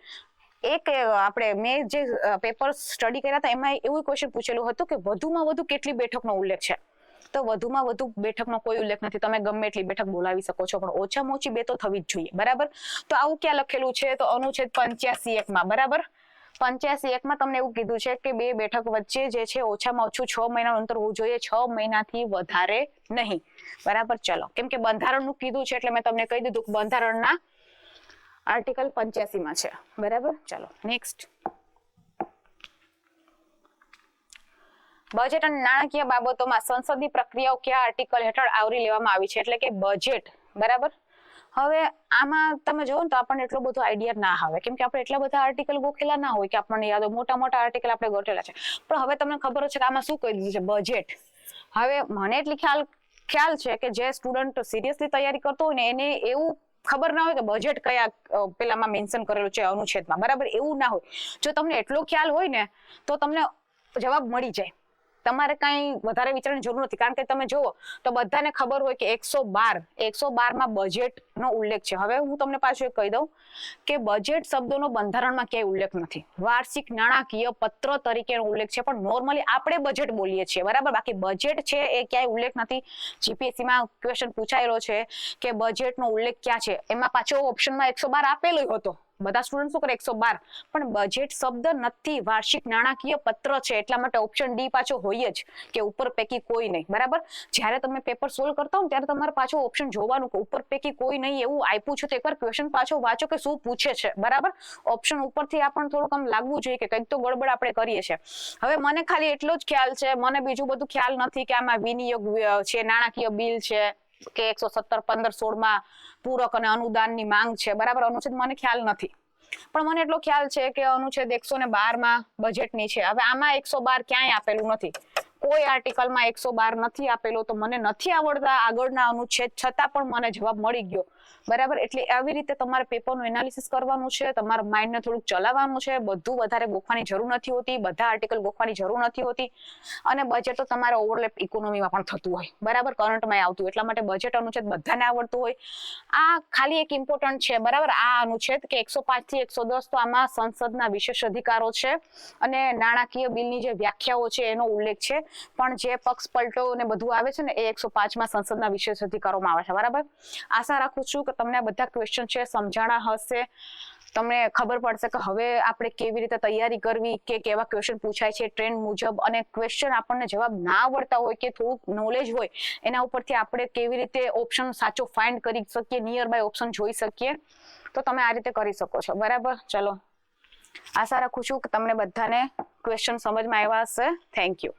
Speaker 1: એક આપણે મેં જે પેપર સ્ટડી કર્યા હતા એમાં એવું ક્વેશ્ચન પૂછેલું હતું કે વધુમાં વધુ કેટલી બેઠકનો ઉલ્લેખ છે? તો વધુમાં વધુ બેઠકનો કોઈ ઉલ્લેખ નથી. તમે ગમે એટલી બેઠક બોલાવી શકો છો પણ ઓછામાં ઓછી 2 તો થવી જ જોઈએ. બરાબર. તો આવું ક્યાં લખેલું છે? તો અનુચ્છેદ 85(1) માં. બરાબર. 85(1) માં તમને એવું કીધું છે કે 2 બેઠક વચ્ચે જે છે ઓછામાં ઓછું 6 મહિનાનું અંતર હોવું જોઈએ. 6 મહિનાથી વધારે નહીં. બરાબર. ચલો, કેમ કે બંધારણનું કીધું છે એટલે મેં તમને કહી દીધું કે બંધારણના આર્ટિકલ 85 માં છે. બરાબર. ચાલો નેક્સ્ટ. બજેટ અને નાણાકીય બાબતોમાં સંસદની પ્રક્રિયાઓ કયા આર્ટિકલ હેઠળ આવરી લેવામાં આવી છે? એટલે કે બજેટ. બરાબર. હવે આમાં તમે જોવો ને તો આપણને એટલો બધો આઈડિયા ના આવે કેમ કે આપણે એટલા બધા આર્ટિકલ ગોખેલા ના હોય કે આપણને યાદ હોય. મોટા મોટા આર્ટિકલ આપણે ગોઠેલા છે પણ હવે તમને ખબર છે કે આમાં શું કહી દીધું છે? બજેટ. હવે મને એટલી ખ્યાલ છે કે જે સ્ટુડન્ટ સિરિયસલી તૈયારી કરતો હોય ને એને એવું ખબર ના હોય કે બજેટ કયા પેલામાં મેન્શન કરેલું છે અનુચ્છેદમાં. બરાબર. એવું ના હોય. જો તમને એટલો ખ્યાલ હોય ને તો તમને જવાબ મળી જાય. તમારે કઈ વધારે વિચારવાની જરૂર નથી કારણ કે તમે જુઓ તો બધાને ખબર હોય કે 112 માં બજેટ નો ઉલ્લેખ છે. હવે હું તમને પાછું એક કહી દઉં કે બજેટ શબ્દનો બંધારણમાં ક્યાંય ઉલ્લેખ નથી. વાર્ષિક નાણાકીય પત્ર તરીકેનો ઉલ્લેખ છે પણ નોર્મલી આપણે બજેટ બોલીએ છીએ. બરાબર. બાકી બજેટ છે એ ક્યાંય ઉલ્લેખ નથી. જીપીએસસી માં ક્વેશ્ચન પૂછાયેલો છે કે બજેટનો ઉલ્લેખ ક્યાં છે? એમાં પાછો ઓપ્શનમાં 112 આપેલો હતો. બધા સ્ટુડન્ટ શું કરે 112 પણ બજેટ શબ્દ નથી. વાર્ષિક નાણાકીય પત્ર છે એટલા માટે ઓપ્શન ડી પાછો હોય જ કે ઉપર પૈકી કોઈ નહીં. બરાબર. જ્યારે તમે પેપર સોલ્વ કરતા હો ત્યારે તમારે પાછો ઓપ્શન જોવાનું કે ઉપર પૈકી કોઈ નહીં એવું આપ્યું છે તો એકવાર ક્વેશ્ચન પાછો વાંચો કે શું પૂછે છે. બરાબર. ઓપ્શન ઉપરથી આપણને થોડુંક આમ લાગવું જોઈએ કે કંઈક તો ગડબડ આપણે કરીએ છીએ. હવે મને ખાલી એટલો જ ખ્યાલ છે, મને બીજું બધું ખ્યાલ નથી કે આમાં વિનિયોગ છે, નાણાકીય બિલ છે કે 117, 15, 16 માં પૂરક અને અનુદાનની માંગ છે. બરાબર. અનુચ્છેદ મને ખ્યાલ નથી પણ મને એટલો ખ્યાલ છે કે અનુચ્છેદ 112 માં બજેટની છે. હવે આમાં 112 ક્યાંય આપેલું નથી. કોઈ આર્ટિકલમાં 112 નથી આપેલો તો મને નથી આવડતા આગળના અનુચ્છેદ છતાં પણ મને જવાબ મળી ગયો. બરાબર. એટલે આવી રીતે તમારે પેપરનું એનાલિસિસ કરવાનું છે. તમારા માઇન્ડને થોડુંક ચલાવવાનું છે. બધું વધારે ગોખવાની જરૂર નથી હોતી. બધા આર્ટિકલ ગોખવાની જરૂર નથી હોતી અને બજેટ તો તમારે ઓવરલેપ ઇકોનોમીમાં પણ થતું હોય. બરાબર. કરંટમાં આવતું એટલા માટે બજેટ અનુચ્છેદ બધાને આવડતું હોય. આ ખાલી એક ઇમ્પોર્ટન્ટ છે. બરાબર. આ અનુચ્છેદ કે 105 થી 110 તો આમાં સંસદના વિશેષ અધિકારો છે અને નાણાકીય બિલની જે વ્યાખ્યાઓ છે એનો ઉલ્લેખ છે પણ જે પક્ષ પલટો ને બધું આવે છે ને એ 105 માં સંસદના વિશેષ અધિકારોમાં આવે છે. બરાબર. આશા રાખું છું કે તમને બધા ક્વેશ્ચન છે સમજાણા હશે. તમને ખબર પડશે કે હવે આપણે કેવી રીતે તૈયારી કરવી કે કેવા ક્વેશ્ચન પૂછાય છે ટ્રેન્ડ મુજબ અને ક્વેશ્ચન આપણને જવાબ ના આવડતા હોય કે થોડુંક નોલેજ હોય એના ઉપરથી આપણે કેવી રીતે ઓપ્શન સાચો ફાઇન્ડ કરી શકીએ, નિયર બાય ઓપ્શન જોઈ શકીએ. તો તમે આ રીતે કરી શકો છો. બરાબર, ચલો આશા રાખું છું કે તમને બધાને ક્વેશ્ચન સમજમાં આવ્યા હશે. Thank you.